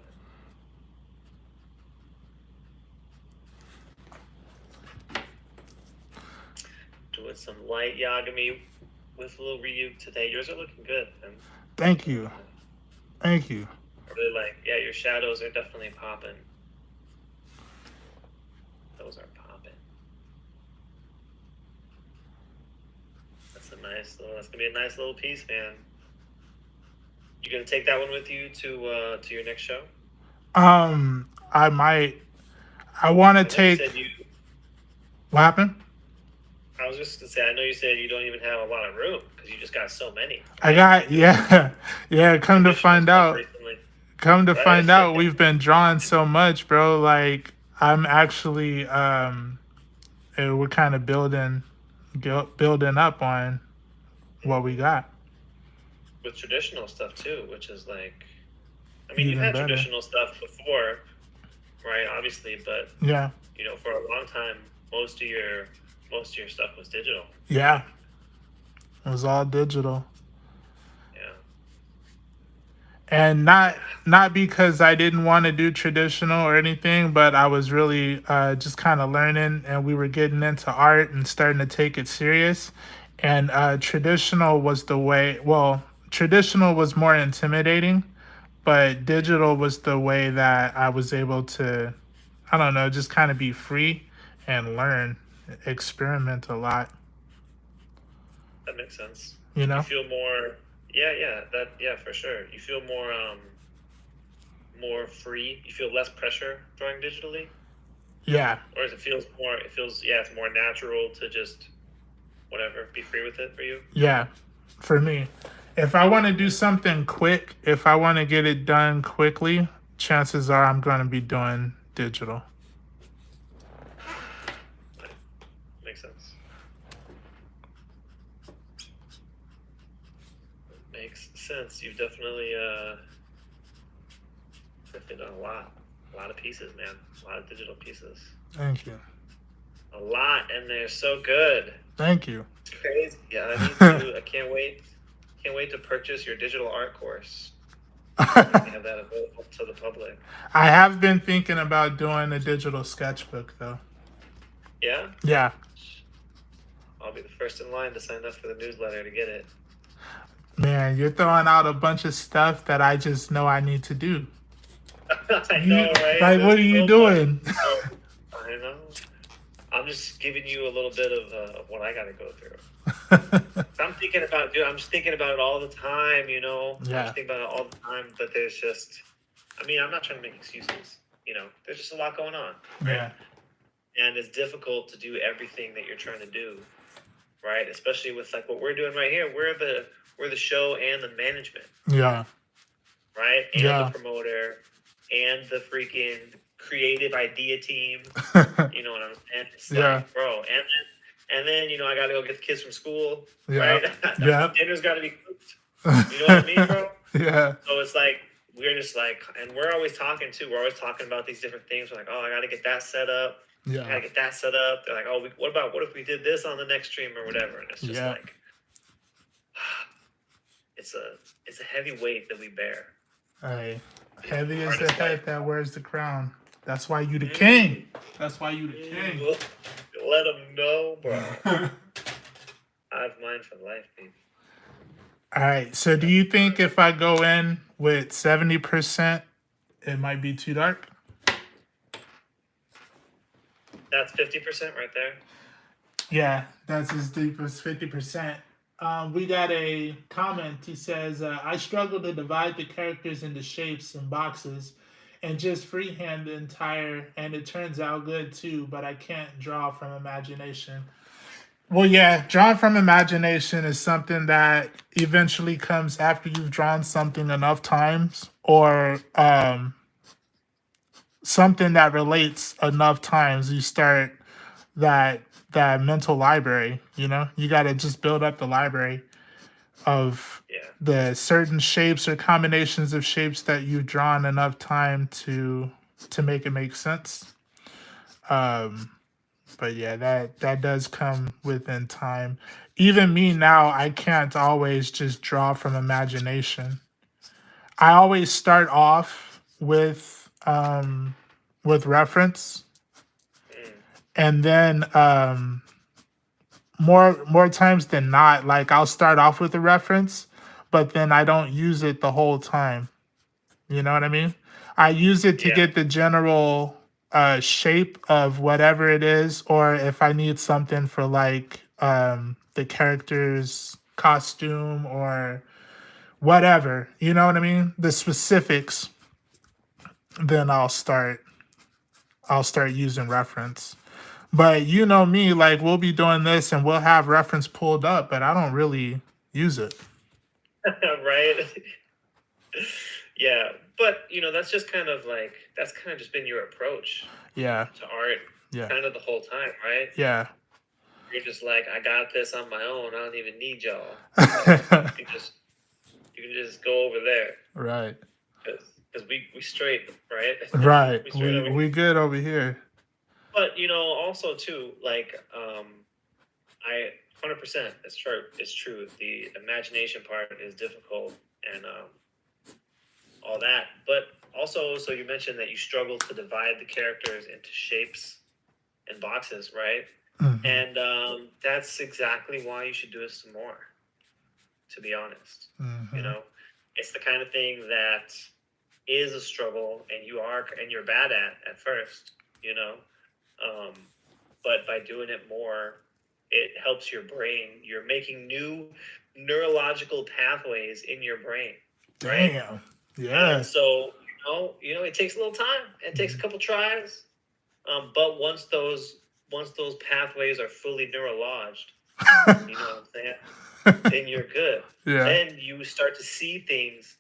Doing some light Yagami with a little Ryu today. Yours are looking good, man. Thank you. Thank you. I really like, yeah, your shadows are definitely popping. Those are popping. That's gonna be a nice little piece, man. You gonna take that one with you to your next show? I might. I want to take. What happened? I was just gonna say, I know you said you don't even have a lot of room because you just got so many. I got yeah. Come to find out, we've been drawing so much, bro. Like I'm actually we're kind of building up on what we got with traditional stuff too, which is like, I mean, even you've had better. traditional stuff before, right? Obviously, but Yeah, you know, for a long time, most of your stuff was digital. yeah. It was all digital. Yeah. And not because I didn't want to do traditional or anything, but I was really just kind of learning, and we were getting into art and starting to take it serious. And traditional was the way. Well, traditional was more intimidating, but digital was the way that I was able to, I don't know, just kind of be free and learn, experiment a lot. That makes sense. You know? You feel more, yeah, for sure. You feel more free. You feel less pressure drawing digitally. Yeah. Or it feels, it's more natural to just whatever, be free with it for you. Yeah, for me. If I want to do something quick, if I want to get it done quickly, chances are I'm going to be doing digital. Makes sense. Makes sense. You've definitely done a lot of pieces, man. A lot of digital pieces. Thank you. A lot, and they're so good. Thank you. It's crazy. Yeah, I can't wait. Can't wait to purchase your digital art course. Have that available to the public. I have been thinking about doing a digital sketchbook, though. Yeah? Yeah. I'll be the first in line to sign up for the newsletter to get it. Man, you're throwing out a bunch of stuff that I just know I need to do. I know, right? Like, what are you doing? I know. I'm just giving you a little bit of what I got to go through. I'm thinking about, dude, I'm just thinking about it all the time, you know? Yeah. I'm just thinking about it all the time, but there's just, I mean, I'm not trying to make excuses. There's just a lot going on, right? Yeah. And it's difficult to do everything that you're trying to do, right? Especially with like what we're doing right here. We're the show and the management, Yeah. right? And the Yeah. promoter and the freaking creative idea team. You know what I'm saying? It's Yeah. like, bro, and then I gotta go get the kids from school, Yeah. right? Yeah. Dinner's gotta be cooked. You know what I mean, bro? Yeah. So it's like we're just like, and we're always talking too. We're always talking about these different things. We're like, oh, I gotta get that set up. I Yeah. gotta get that set up. They're like, oh, what if we did this on the next stream or whatever? And it's just Yeah. like, it's a heavy weight that we bear. Hey, heavy is the Hardest head life. that wears the crown. That's why you the king. That's why you the king. Let them know, bro. I have mine for life, baby. All right. So, do you think if I go in with 70%, it might be too dark? That's 50% right there. Yeah, that's as deep as 50%. We got a comment. He says, I struggle to divide the characters into shapes and boxes and just freehand the entire, and it turns out good too, but I can't draw from imagination. Well, yeah, drawing from imagination is something that eventually comes after you've drawn something enough times, or something that relates enough times. You start that mental library. You got to just build up the library of Yeah. the certain shapes or combinations of shapes that you've drawn enough time to make it make sense. But yeah, that does come within time. Even me now, I can't always just draw from imagination. I always start off with reference, and then more times than not, like I'll start off with a reference, but then I don't use it the whole time. You know what I mean? I use it to Yeah. get the general shape of whatever it is, or if I need something for like the character's costume or whatever. You know what I mean? The specifics. Then I'll start using reference. But you know me, like we'll be doing this and we'll have reference pulled up, but I don't really use it. Right? Yeah. But, that's just that's kind of just been your approach Yeah. to art Yeah. kind of the whole time, right? Yeah. You're just like, I got this on my own. I don't even need y'all. You can just go over there. Right. Because we straight, right? Right. We straight over here. We good over here. But, also too, like, I 100%, it's true. The imagination part is difficult and all that. But also, so you mentioned that you struggle to divide the characters into shapes and boxes, right? Mhm. And that's exactly why you should do it some more, to be honest. Mhm. It's the kind of thing that is a struggle and you're bad at first, but by doing it more, it helps your brain. You're making new neurological pathways in your brain. Right? Damn. Yeah. And so, it takes a little time. It takes a couple tries. But once those pathways are fully neurologed, you know what I'm saying? Then you're good. Yeah. Then you start to see things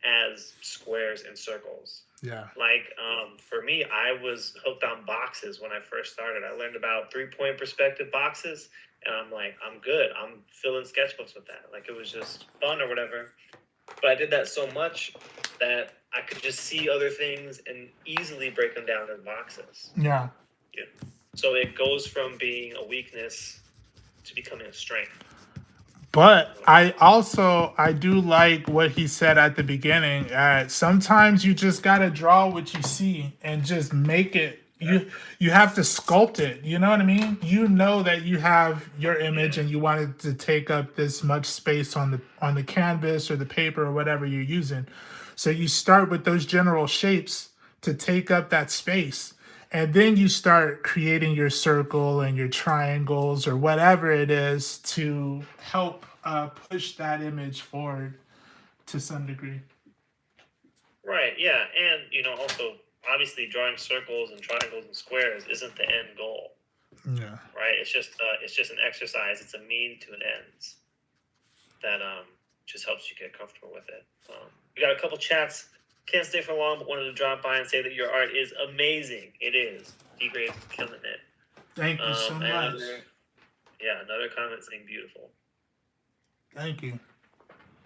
as squares and circles. Yeah. Like, for me, I was hooked on boxes when I first started. I learned about 3-point perspective boxes, and I'm like, I'm good. I'm filling sketchbooks with that. Like, it was just fun or whatever. But I did that so much that I could just see other things and easily break them down in boxes. Yeah. So it goes from being a weakness to becoming a strength. But I do like what he said at the beginning. Sometimes you just gotta draw what you see and just make it. You have to sculpt it. You know what I mean? You know that you have your image and you want it to take up this much space on the canvas or the paper or whatever you're using. So you start with those general shapes to take up that space. And then you start creating your circle and your triangles or whatever it is to help push that image forward to some degree. Right, yeah, and also obviously drawing circles and triangles and squares isn't the end goal, Yeah. right? It's just an exercise. It's a mean to an ends that just helps you get comfortable with it. We got a couple chats. Can't stay for long, but wanted to drop by and say that your art is amazing. It is. D-Grade's killing it. Thank you so much. Another comment saying beautiful. Thank you.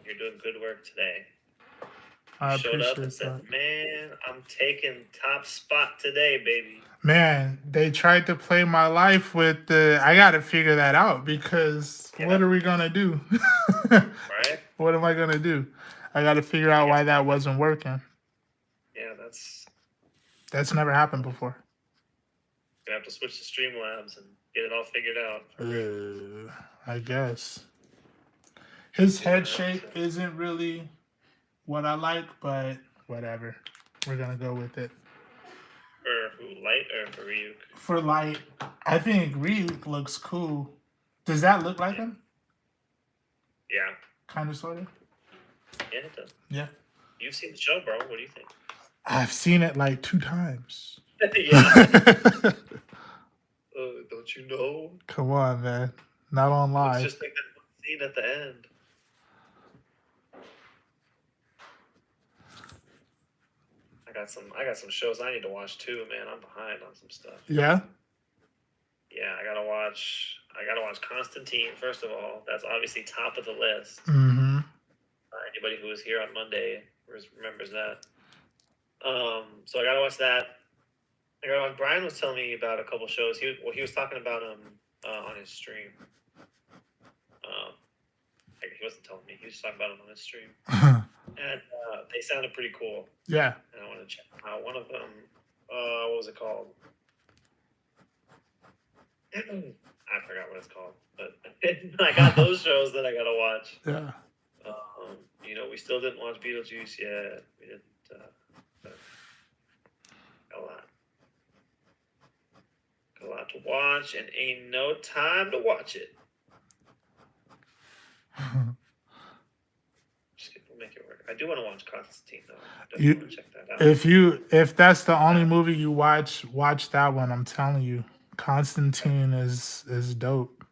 You're doing good work today. I Showed up and appreciate said, that. "Man, I'm taking top spot today, baby." Man, they tried to play my life with the. I got to figure that out because Yeah. what are we gonna do? Right? What am I gonna do? I got to figure out why that wasn't working. Yeah, That's never happened before. gonna have to switch to Streamlabs and get it all figured out. I guess his head shape isn't really what I like, but whatever. We're gonna go with it. For who, Light or for Ryuk? For Light, I think Ryuk looks cool. Does that look like him? Yeah. Kind of, sort of. Yeah, it does. Yeah. You've seen the show, bro. What do you think? I've seen it like 2 times. Yeah. Don't you know? Come on, man. Not on live. It's just like that one scene at the end. I got some shows I need to watch too, man. I'm behind on some stuff. Yeah. Yeah, I gotta watch Constantine first of all. That's obviously top of the list. Mm-hmm. Anybody who was here on Monday remembers that. So I gotta watch that. Brian was telling me about a couple shows. He was talking about them on his stream. He wasn't telling me. He was talking about them on his stream, and they sounded pretty cool. Yeah. And I want to check out one of them. What was it called? I forgot what it's called, but I got those shows that I gotta watch. Yeah. We still didn't watch Beetlejuice yet. We didn't. A lot to watch, and ain't no time to watch it. We'll make it work. I do want to watch Constantine though. Definitely want to check that out. If that's the only movie you watch that one. I'm telling you, Constantine is dope.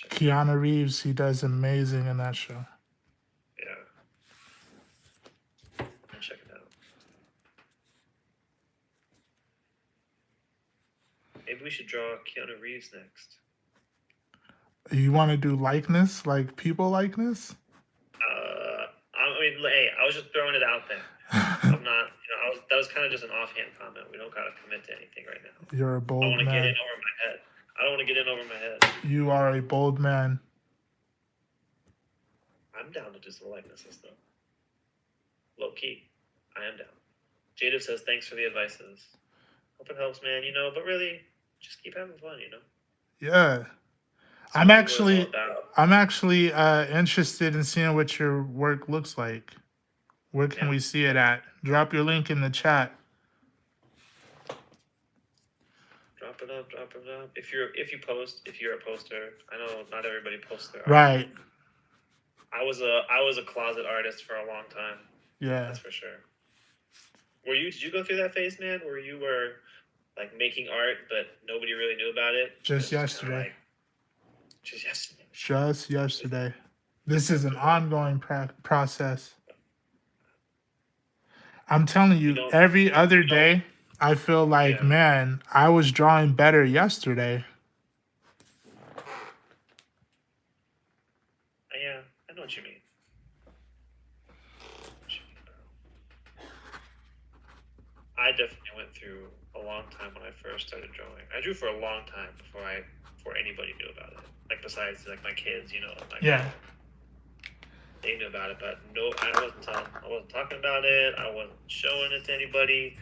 Keanu Reeves, he does amazing in that show. Yeah. I'll check it out. Maybe we should draw Keanu Reeves next. You want to do likeness, like people likeness? I was just throwing it out there. I'm not, that was kind of just an offhand comment. We don't gotta commit to anything right now. You're a bold man. I don't want to get in over my head. You are a bold man. I'm down to do some likenesses though. Low key, I am down. Jada says thanks for the advices. Hope it helps, man. But really, just keep having fun. Yeah. I'm actually interested in seeing what your work looks like. Where can we see it at? Drop your link in the chat. Drop it up. If you're a poster, I know not everybody posts their art. Right. I was a closet artist for a long time. Yeah. That's for sure. Did you go through that phase, man, where you were like making art but nobody really knew about it? Just yesterday. Just yesterday. This is an ongoing process. I'm telling you, every other day, I feel like, man, I was drawing better yesterday. Yeah, I know what you mean. I definitely went through a long time when I first started drawing. I drew for a long time before anybody knew about it. Like besides like my kids, they knew about it, but no, I wasn't talking about it. I wasn't showing it to anybody.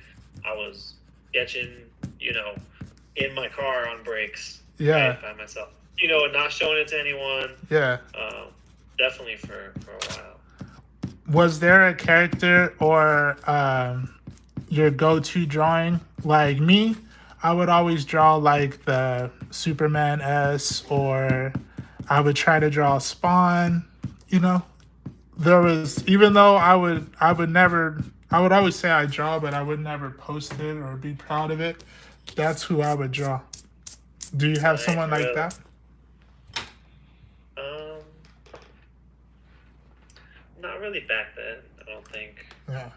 I was sketching, in my car on breaks. Yeah. By myself. And not showing it to anyone. Yeah. Definitely for a while. Was there a character or your go-to drawing? Like me, I would always draw like the Superman S, or I would try to draw Spawn. There was, even though I would never I would always say I draw, but I would never post it or be proud of it. That's who I would draw. Do you have Nice, someone like really. that? Um, not really back then. I don't think. Yeah.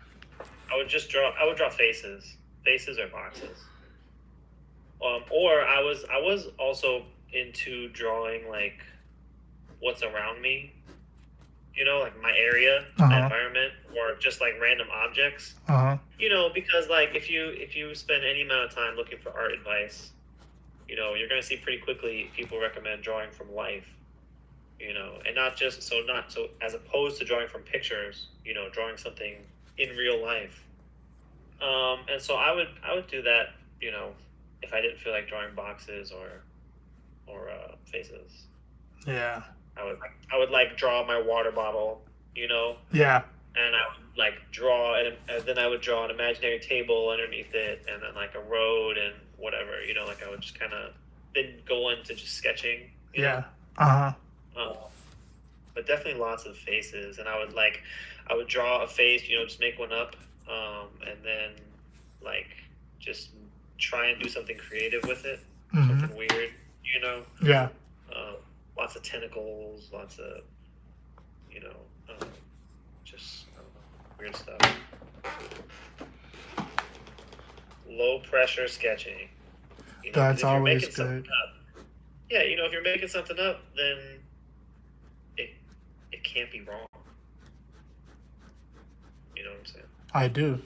I would just draw. I would draw faces or boxes. Or I was also into drawing like what's around me. Like my area, Uh my huh. environment, or just like random objects. Uh huh. Because like if you spend any amount of time looking for art advice, you're gonna see pretty quickly people recommend drawing from life. And not so as opposed to drawing from pictures, drawing something in real life. And so I would do that, if I didn't feel like drawing boxes or faces. Yeah. I would like draw my water bottle, you know, Yeah. and I would like draw and then I would draw an imaginary table underneath it, and then like a road and whatever, like I would just kind of then go into just sketching, Yeah. Uh huh. um, but definitely lots of faces, and I would draw a face, just make one up, and then like just try and do something creative with it, Hmm. something weird, you know, Yeah. um, lots of tentacles, lots of you know, just I don't know, weird stuff. Low pressure sketching, because That's if you're always making something good. up, yeah, if you're making something up, then it it can't be wrong. You know what I'm saying? I do.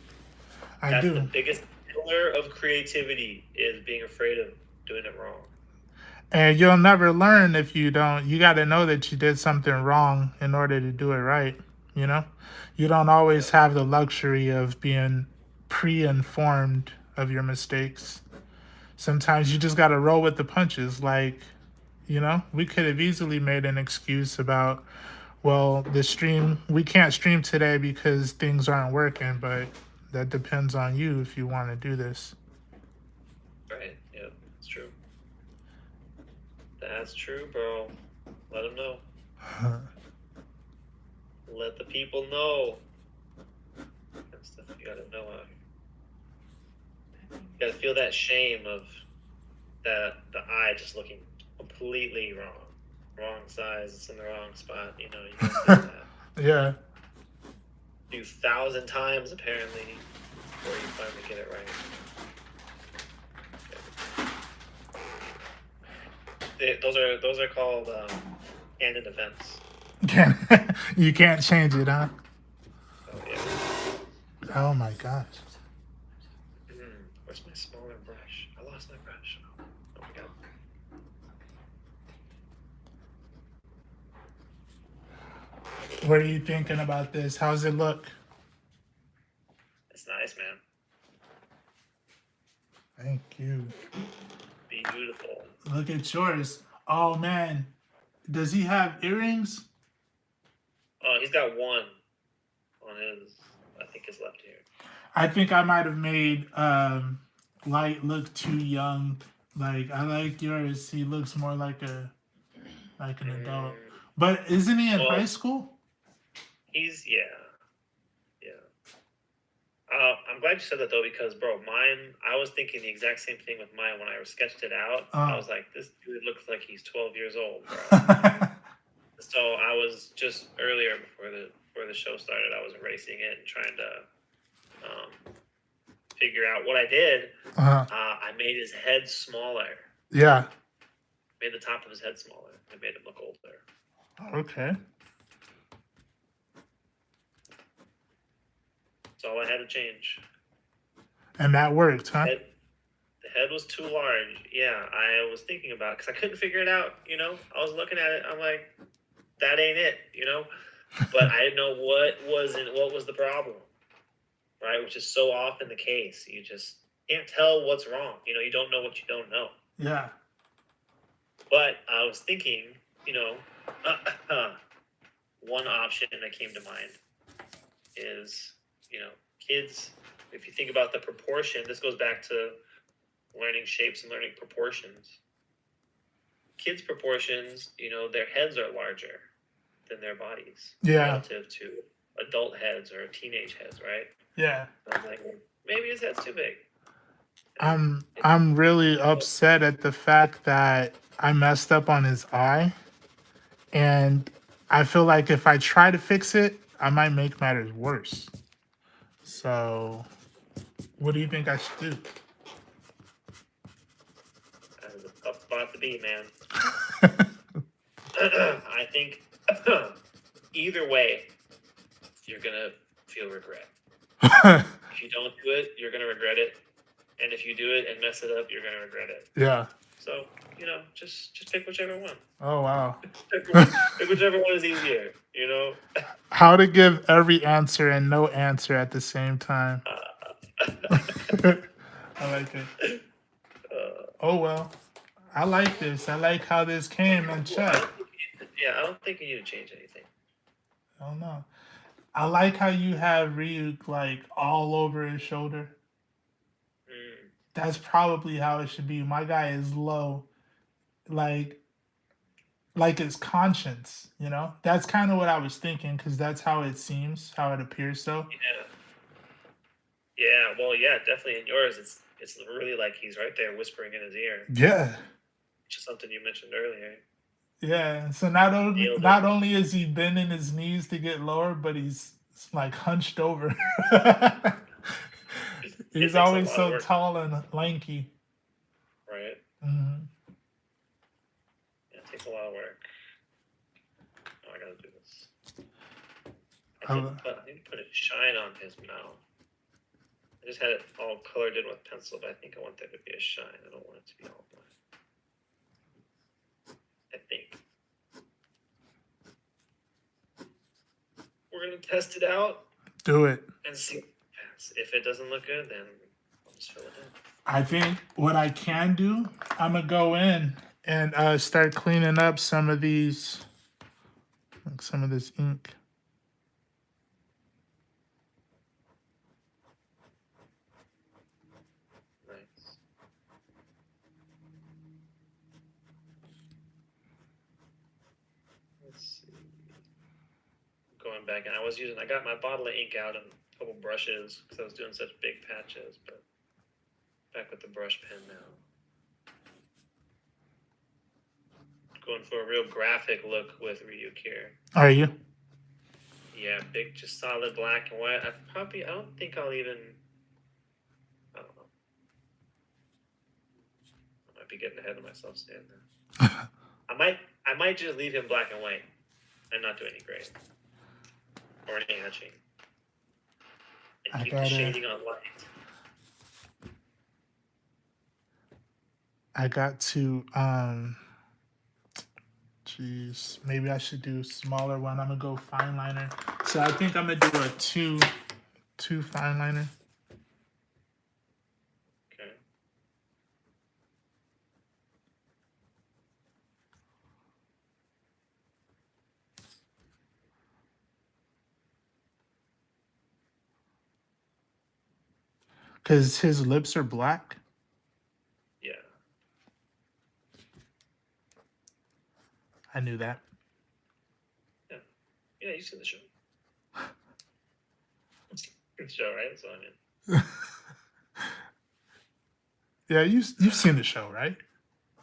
I That's the do. biggest killer of creativity, is being afraid of doing it wrong. And you'll never learn if you don't. You got to know that you did something wrong in order to do it right. You know, you don't always Yeah, have the luxury of being pre informed of your mistakes. Sometimes you just got to roll with the punches. Like, we could have easily made an excuse about, well, we can't stream today because things aren't working, but that depends on you if you want to do this. right. Yeah, it's true. That's true, bro. Let them know. Let the people know. That's stuff you gotta know out here. You gotta feel that shame of the eye just looking completely wrong. Wrong size, it's in the wrong spot. You gotta feel that. Yeah, Do 1,000 times apparently before you finally get it right. Those are called canon events. can't you can't change it, huh? Oh yeah. Oh my gosh. Where's my smaller brush? I lost my brush. Oh my god. What are you thinking about this? How's it look? It's nice, man. Thank you. Beautiful. Look at yours. Oh man, does he have earrings? Oh, he's got one on his, I think, his left ear. I think I might have made Light look too young. Like I like yours. He looks more like an adult. Mm, But isn't he in high well, school? yeah. I'm glad you said that though, because bro, mine. I was thinking the exact same thing with mine when I sketched it out. I Oh. was like, this dude looks like he's 12 years old, bro. So I was just earlier before the show started. I was erasing it and trying to figure out what I did. uh, I made his head smaller. yeah. Made the top of his head smaller. I made him look older. Okay. That's all I had to change. And that worked, huh? The head was too large. Yeah, I was thinking about because I couldn't figure it out. I was looking at it. I'm like, that ain't it. But I didn't know what was the problem, right? Which is so often the case. You just can't tell what's wrong. You don't know what you don't know. Yeah. But I was thinking, one option that came to mind is, kids, if you think about the proportion, this goes back to learning shapes and learning proportions. Kids' proportions, their heads are larger than their bodies Yeah. relative to adult heads or teenage heads, right? Yeah. I was like, maybe his head's too big. I'm It, I'm really upset at the fact that I messed up on his eye, and I feel like if I try to fix it, I might make matters worse. So, what do you think I should do? that is a tough spot to be, man. I think either way, you're gonna feel regret. If you don't do it, you're gonna regret it, and if you do it and mess it up, you're gonna regret it. Yeah. So just pick whichever one. Oh wow. Pick whichever one is easier. How to give every answer and no answer at the same time. I like it. Oh well. I like this. I like how this came and check. I don't think you need to change anything. I don't know. I like how you have Ryuk like all over his shoulder. Mm, That's probably how it should be. My guy is low, like his conscience. That's kind of what I was thinking because that's how it seems, how it appears. So yeah, yeah. Well, yeah, definitely. In yours, it's really like he's right there whispering in his ear, yeah, which is something you mentioned earlier. yeah. So not only Nailed it. not only is he bending his knees to get lower, but he's like hunched over. It He's takes a always lot of so work, tall and lanky. right? Mhm. Yeah, it takes a lot of work. Oh, I gotta do this. I, I need to put a shine on his mouth. I just had it all colored in with pencil, but I think I want there to be a shine. I don't want it to be all black. I think. We're gonna test it out do it. and see. If it doesn't look good, then I'll just fill it in. I think what I can do, I'm gonna go in and start cleaning up some of these, like some of this ink. Nice. Let's see. Going back, and I got my bottle of ink out and a couple brushes because I was doing such big patches, but back with the brush pen now. Going for a real graphic look with Ryuk here. Are you? Yeah, big, just solid black and white. I don't think I'll even. I don't know. I might be getting ahead of myself saying that. I might just leave him black and white and not do any gray or any hatching and keep the shading on light. I got to Jeez, maybe I should do a smaller one. I'm gonna go fine liner. So I think I'm gonna do a two fine liner. Okay. Because his lips are black. Yeah. I knew that. Yeah. Yeah, you've seen the show. Good show, right? So I mean. Yeah, you've seen the show, right?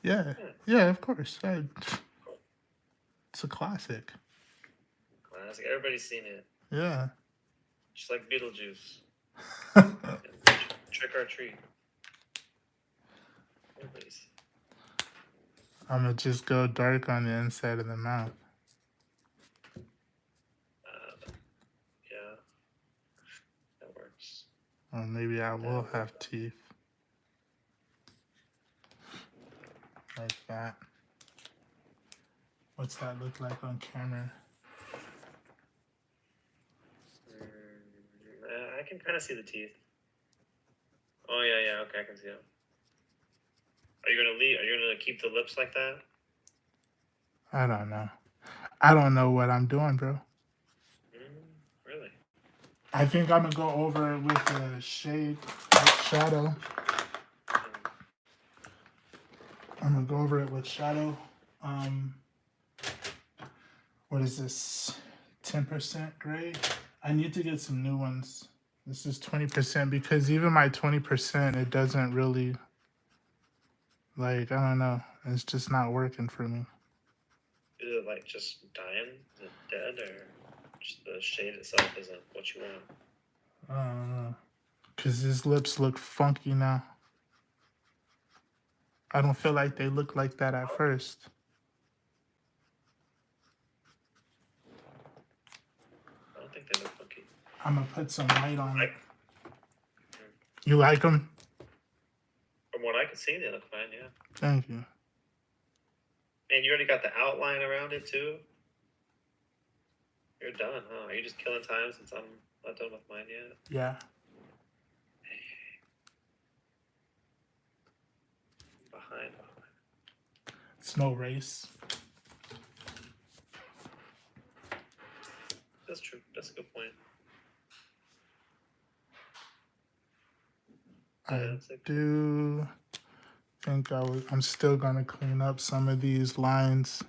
Yeah, yeah, of course. It's a classic. Classic. Everybody's seen it. Yeah. Just like Beetlejuice. Trick or treat. Everybody's. I'm gonna just go dark on the inside of the mouth. Yeah. That works. Or maybe I will have teeth. Like that. What's that look like on camera? I can kind of see the teeth. Oh yeah. Okay, I can see them. Are you gonna leave? Are you gonna keep the lips like that? I don't know. I don't know what I'm doing, bro. Really? I think I'm gonna go over it with a shade, with shadow. I'm gonna go over it with shadow. What is this? 10% gray. I need to get some new ones. This is 20% because even my 20%, it doesn't really, like, I don't know. It's just not working for me. Is it like just dying? Is it dead, or just the shade itself isn't what you want? I don't know. Because his lips look funky now. I don't feel like they look like that at first. I don't think they look funky. I'm going to put some white on it. You like them? From what I can see, they look fine, yeah. Thank you. And you already got the outline around it, too? You're done, huh? Are you just killing time since I'm not done with mine yet? Yeah. Behind. It's no race. That's true. That's a good point. I do think I'm still going to clean up some of these lines.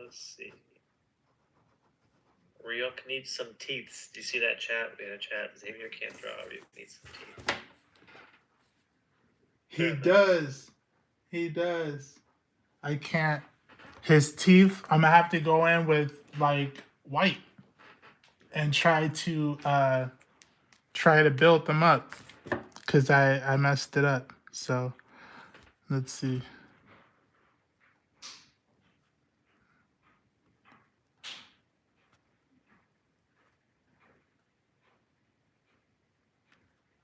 Let's see. Ryuk needs some teeth. Do you see that chat? We had a chat. Xavier can't draw. Ryuk needs some teeth. He does. He does. I can't. His teeth, I'm going to have to go in with, like, white and try to build them up because I messed it up. So, let's see.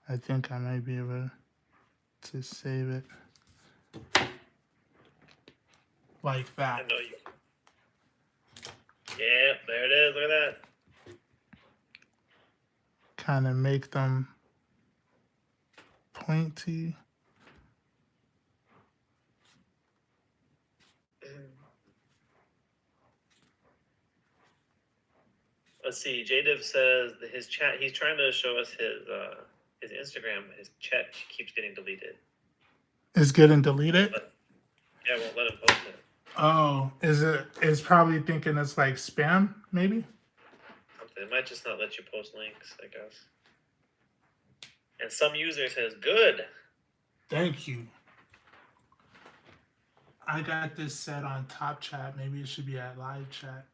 I think I might be able to save it like that. I know you. Yeah, there it is. Look at that. Kind of make them pointy. Let's see. JDiv says that his chat. He's trying to show us his Instagram. His chat keeps getting deleted. Is getting deleted? But, yeah, won't let him post it. Oh, is probably thinking it's like spam, maybe? Something. It might just not let you post links, I guess. And some user says, good. Thank you. I got this set on top chat. Maybe it should be at live chat.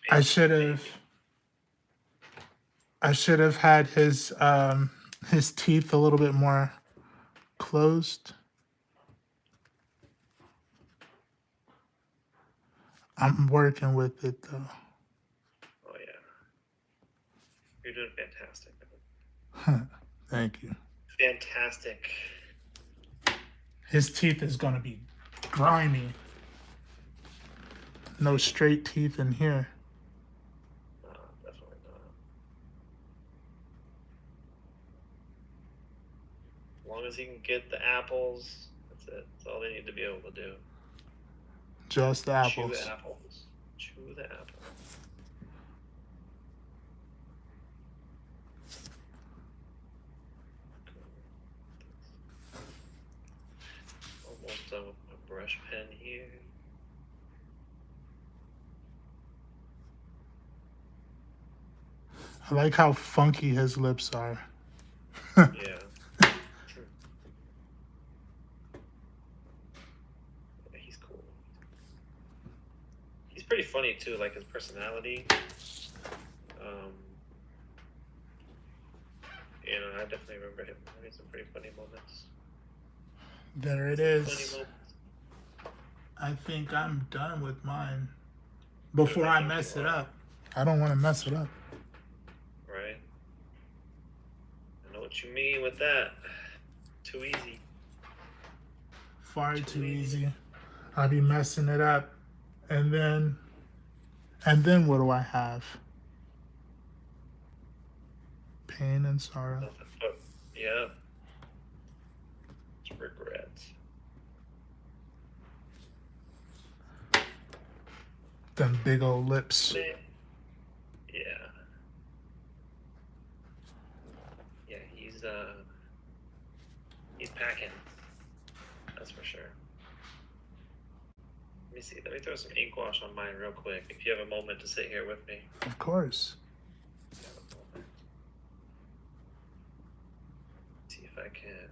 I should have had his teeth a little bit more closed. I'm working with it though. Oh yeah. You're doing fantastic. Thank you. Fantastic. His teeth is gonna be grimy. No straight teeth in here. No, definitely not. As long as he can get the apples, that's it. That's all they need to be able to do. Just the apples. Chew the apples. Chew the apples. Almost done with my brush pen here. I like how funky his lips are. Yeah. He's cool. He's pretty funny too, like his personality. You know, I definitely remember him having some pretty funny moments. There it is. I think I'm done with mine. Before I mess it up. I don't want to mess it up. Right. I know what you mean with that. Too easy. Far too easy. I'll be messing it up. And then what do I have? pain and sorrow. Nothing but, yeah, it's regrets. Them big old lips. Man. Yeah. Yeah, he's packing. That's for sure. Let me see. Let me throw some ink wash on mine real quick. If you have a moment to sit here with me. Of course. See if I can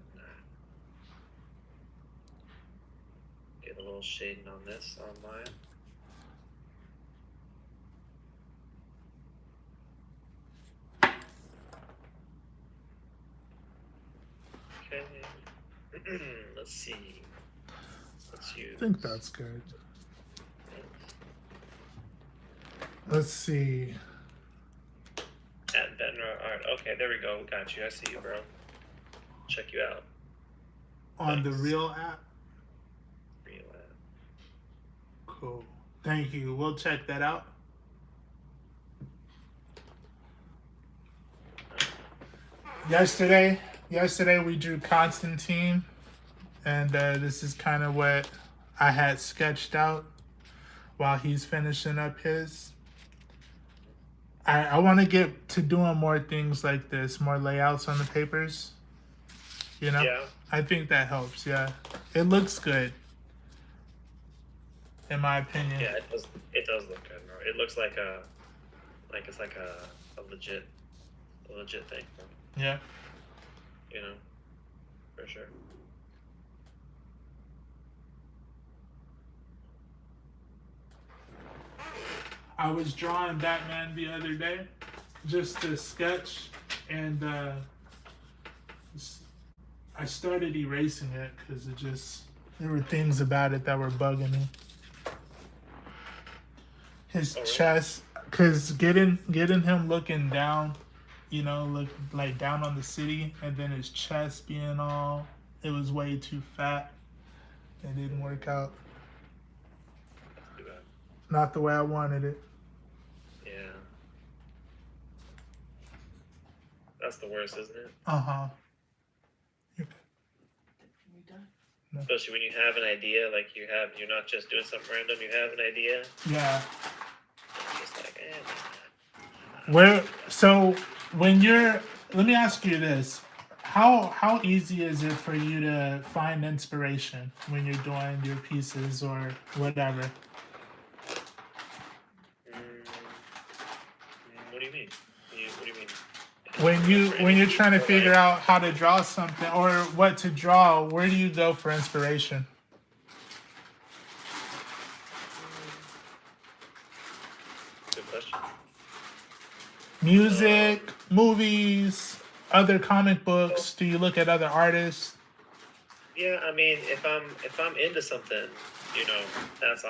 get a little shading on this on mine. Okay. Let's see. Let's use. I think that's good. Let's see. At Benra Art. Okay, there we go. We got you. I see you, bro. Check you out. On the Thanks. Real app? Real app. Cool. Thank you. We'll check that out. Yesterday we drew Constantine, and this is kind of what I had sketched out while he's finishing up his. I want to get to doing more things like this, more layouts on the papers. You know? Yeah. I think that helps, yeah. It looks good, in my opinion. Yeah, it does. It does look good, bro. It looks like it's like a legit thing. Yeah. You know, for sure. I was drawing Batman the other day, just to sketch, and I started erasing it because there were things about it that were bugging me. His chest, because getting him looking down, look like down on the city, and then his chest being it was way too fat. It didn't work out. Not the way I wanted it. Yeah. That's the worst, isn't it? Uh-huh. Especially when you have an idea, like you're not just doing something random, you have an idea. Yeah. It's just like, Let me ask you this. How easy is it for you to find inspiration when you're doing your pieces or whatever? What do you mean? What do you mean? When you're trying to figure out how to draw something or what to draw, where do you go for inspiration? Good question. Music, movies, other comic books. Do you look at other artists? Yeah, I mean, if I'm into something, that's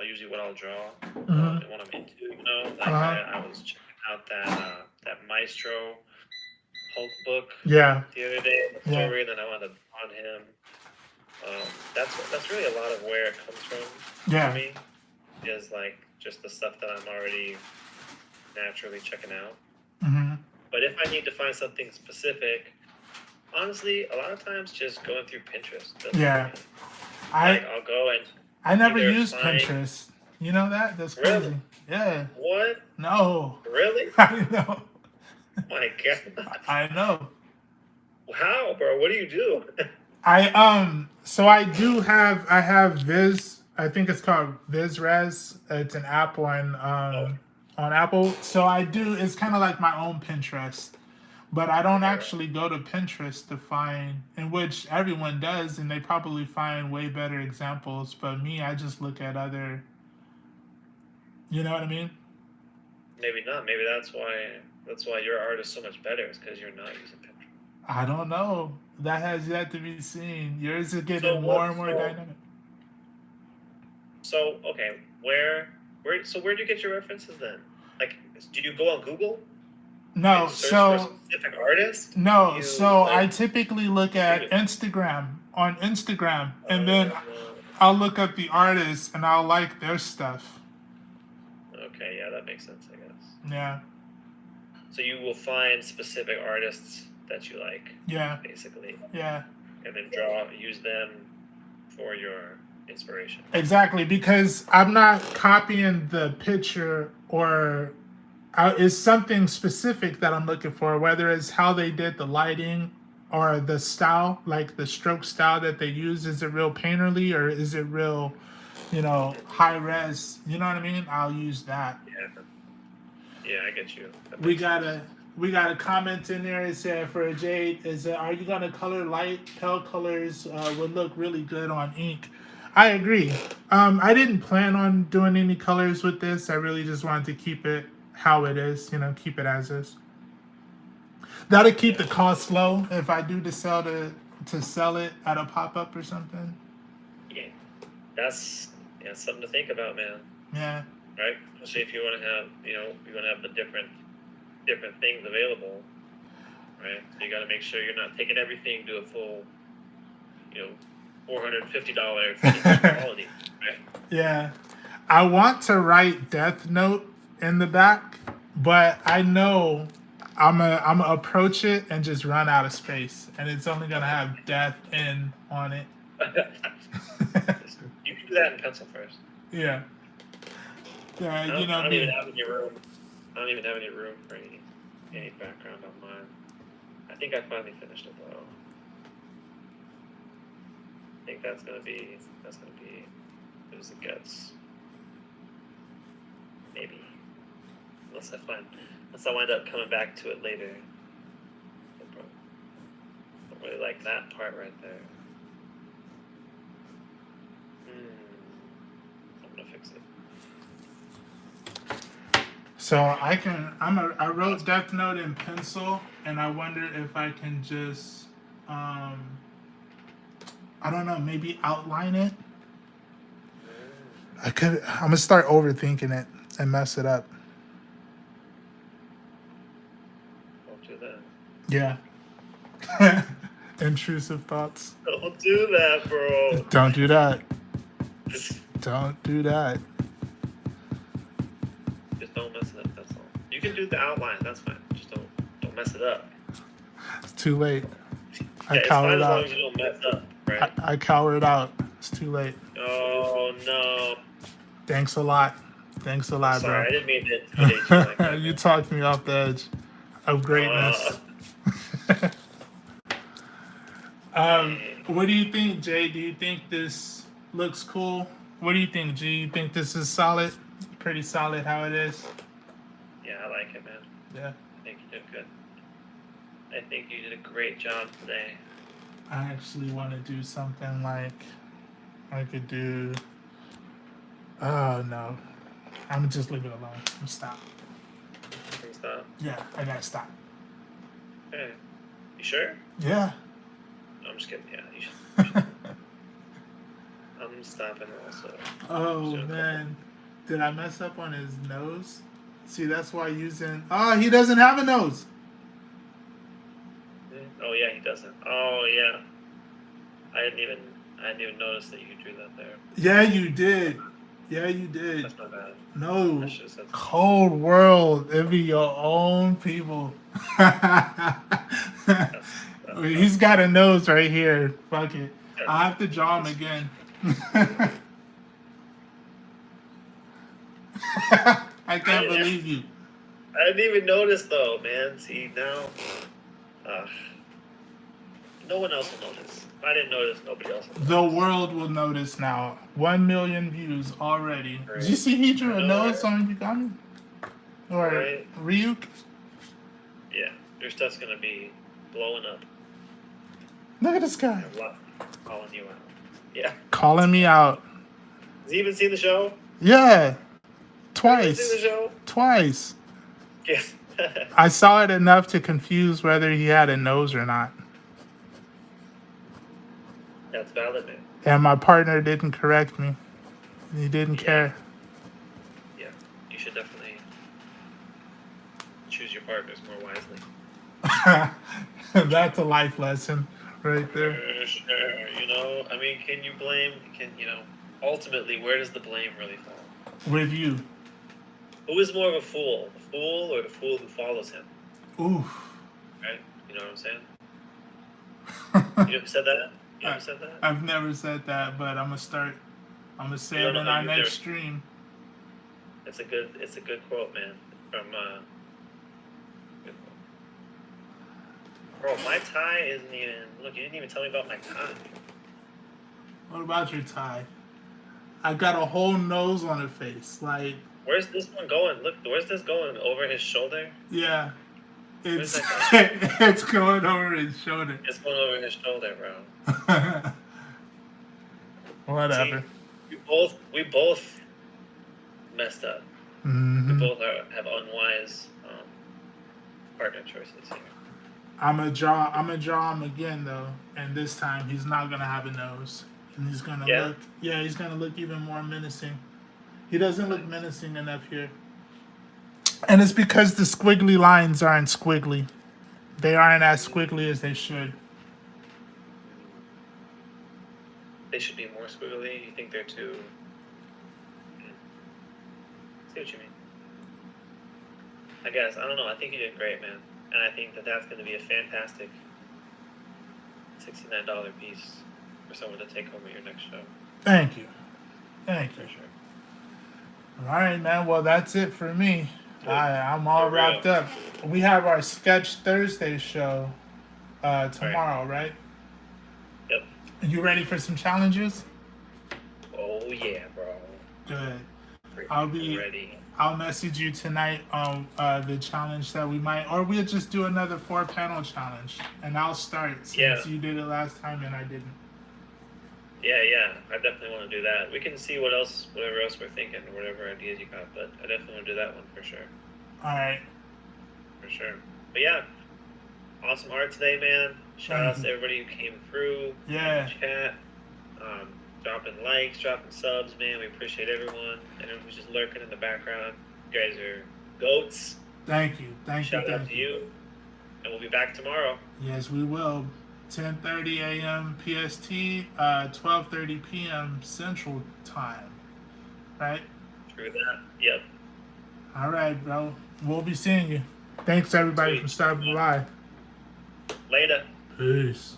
usually what I'll draw. Mm-hmm. What I'm into, like I was checking out that Maestro Hulk book. Yeah. The other day, the story, and then I wound up on him. That's really a lot of where it comes from. Yeah. For me, is like just the stuff that I'm already naturally checking out. Mm-hmm. But if I need to find something specific, honestly, a lot of times just going through Pinterest. Yeah. I'll go and I never either use find- Pinterest. You know that? That's crazy. Really? Yeah. What? No. Really? I know. My God. I know. How, bro? What do you do? So I have Viz. I think it's called VizRes. It's an app on Apple. So it's kind of like my own Pinterest. But I don't actually go to Pinterest to find, in which everyone does, and they probably find way better examples. But me, I just look at other, you know what I mean? Maybe not. Maybe that's why your art is so much better. It's because you're not using Pinterest. I don't know. That has yet to be seen. Yours is getting more and more dynamic. So okay, where do you get your references then? Like, do you go on Google? No, and search for a specific artist? No, I typically look at Instagram on Instagram, and then I'll look up the artist and I'll like their stuff. Okay, yeah, that makes sense, I guess. Yeah. So you will find specific artists that you like, Yeah. basically, Yeah. and then use them for your inspiration. Exactly, because I'm not copying the picture or it's something specific that I'm looking for, whether it's how they did the lighting or the style, like the stroke style that they use. Is it real painterly or is it real, high res? You know what I mean? I'll use that. Yeah, yeah, I get you. That We makes got sense. a we got a comment in there. It said for Jade, are you gonna color light? Pale colors would look really good on ink. I agree. I didn't plan on doing any colors with this. I really just wanted to keep it how it is. Keep it as is. That'll keep Yeah, the cost low if I do to sell it at a pop up or something. yeah, that's something to think about, man. Yeah. Right? Especially if you want to have, you want to have the different things available, right? So you got to make sure you're not taking everything to a full, $450 quality, right? Yeah. I want to write Death Note in the back, but I know I'm gonna approach it and just run out of space, and it's only gonna have Death in on it. You can do that in pencil first. Yeah. Yeah, I you know don't even me. have any room. I don't even have any room for any background on mine. I think I finally finished it though. I think that's gonna be lose the guts. Maybe. Unless I wind up coming back to it later. I don't really like that part right there. I'm gonna fix it. So I wrote Death Note in pencil, and I wonder if I can just I don't know, maybe outline it. I'm gonna start overthinking it and mess it up. Don't do that. Yeah. Intrusive thoughts. Don't do that, bro. Don't do that. Don't do that. Just don't mess it up. That's all. You can do the outline. That's fine. Just don't mess it up. It's too late. Yeah, it's fine as long as you don't mess up, right? I cowered out. It's too late. Oh no. Thanks a lot. Than's a lot, Sorry, I bro. didn't mean to intimidate you like that. You talked me off the edge of greatness. What do you think, Jay? Do you think this looks cool? What do you think, G? You think this is solid? Pretty solid how it is? Yeah, I like it, man. Yeah. I think you did good. I think you did a great job today. I actually want to do something like I could do. Oh no, I'm just leave it alone. Stop. Stop. Yeah, I gotta stop. Okay. You sure? Yeah. No, I'm just kidding. Yeah, you should. I'm stopping also. Oh man, did I mess up on his nose? See, that's why using. Oh, he doesn't have a nose. Oh yeah, he doesn't. Oh yeah. I didn't even notice that you drew that there. Yeah, you did. Yeah, you did. That's not bad. No. I should have said something. Cold world. It be your own people. He's got a nose right here. Fuck it. I have to draw him again. I can't believe you. I didn't even notice though, man. See now, no one else will notice. If I didn't notice, nobody else will notice. The world will notice now. 1 million views already. Right. Did you see he drew a nose on Yugami? Or Right. Ryuk? Yeah, your stuff's gonna be blowing up. Look at this guy. Calling you out. Yeah. Calling me out. Has he even seen the show? Yeah. Has he Twice. seen the show? Twice. Yes. I saw it enough to confuse whether he had a nose or not. That's valid, man. And my partner didn't correct me. He didn't care. Yeah. You should definitely choose your partners more wisely. That's a life lesson right there. Sure. I mean, ultimately, where does the blame really fall? With you. Who is more of a fool? The fool or the fool who follows him? Oof. right? You know what I'm saying? You ever said that? You ever said that? I've never said that, but I'm gonna start. I'm gonna You say it don't in know. our You've never. next stream. It's a good quote, man. From good quote. Bro, my tie isn't even. Look, you didn't even tell me about my tie. What about your tie? I got a whole nose on her face. Like, Where's this one going? Look, where's this going? Over his shoulder? yeah, Where's it's that going? it's going over his shoulder. It's going over his shoulder, bro. See, Whatever. we both messed up. We Hmm. both have unwise partner choices here. I'm gonna draw him again though, and this time he's not gonna have a nose, and he's gonna Yeah. look. Yeah, he's gonna look even more menacing. He doesn't look Nice. menacing enough here, and it's because the squiggly lines aren't squiggly. They aren't as Mm, squiggly as they should. they should be more squiggly. You think they're too? Mm, see what you mean? I guess I don't know. I think you did great, man, and I think that that's going to be a fantastic $69 piece for someone to take home at your next show Thank you. Thank you. for sure. All right, man. Well, that's it for me. Dude, I'm all for real. wrapped up. We have our Sketch Thursday show All right. tomorrow, right? Yep. You ready for some challenges? Oh yeah, bro. Good. I'll Freaking be. ready. I'll message you tonight on the challenge that we might, or we'll just do another 4-panel challenge, and I'll start Yeah. since you did it last time and I didn't. Yeah. I definitely want to do that. We can see whatever else we're thinking, or whatever ideas you got. But I definitely want to do that one for sure. All right. For sure. But yeah, awesome art today, man. Shout Thank outs to you. everybody who came through in Yeah. the chat. Dropping likes, dropping subs, man. We appreciate everyone. And everyone who's just lurking in the background. You guys are goats. Thank you. Thank you. Shout out Thank to you. you. And we'll be back tomorrow. Yes, we will. 10:30 a.m. PST, 12:30 p.m. Central Time. Right? True that. Yep. All right, bro. We'll be seeing you. Thanks everybody Sweet. for stopping by. Later. Peace.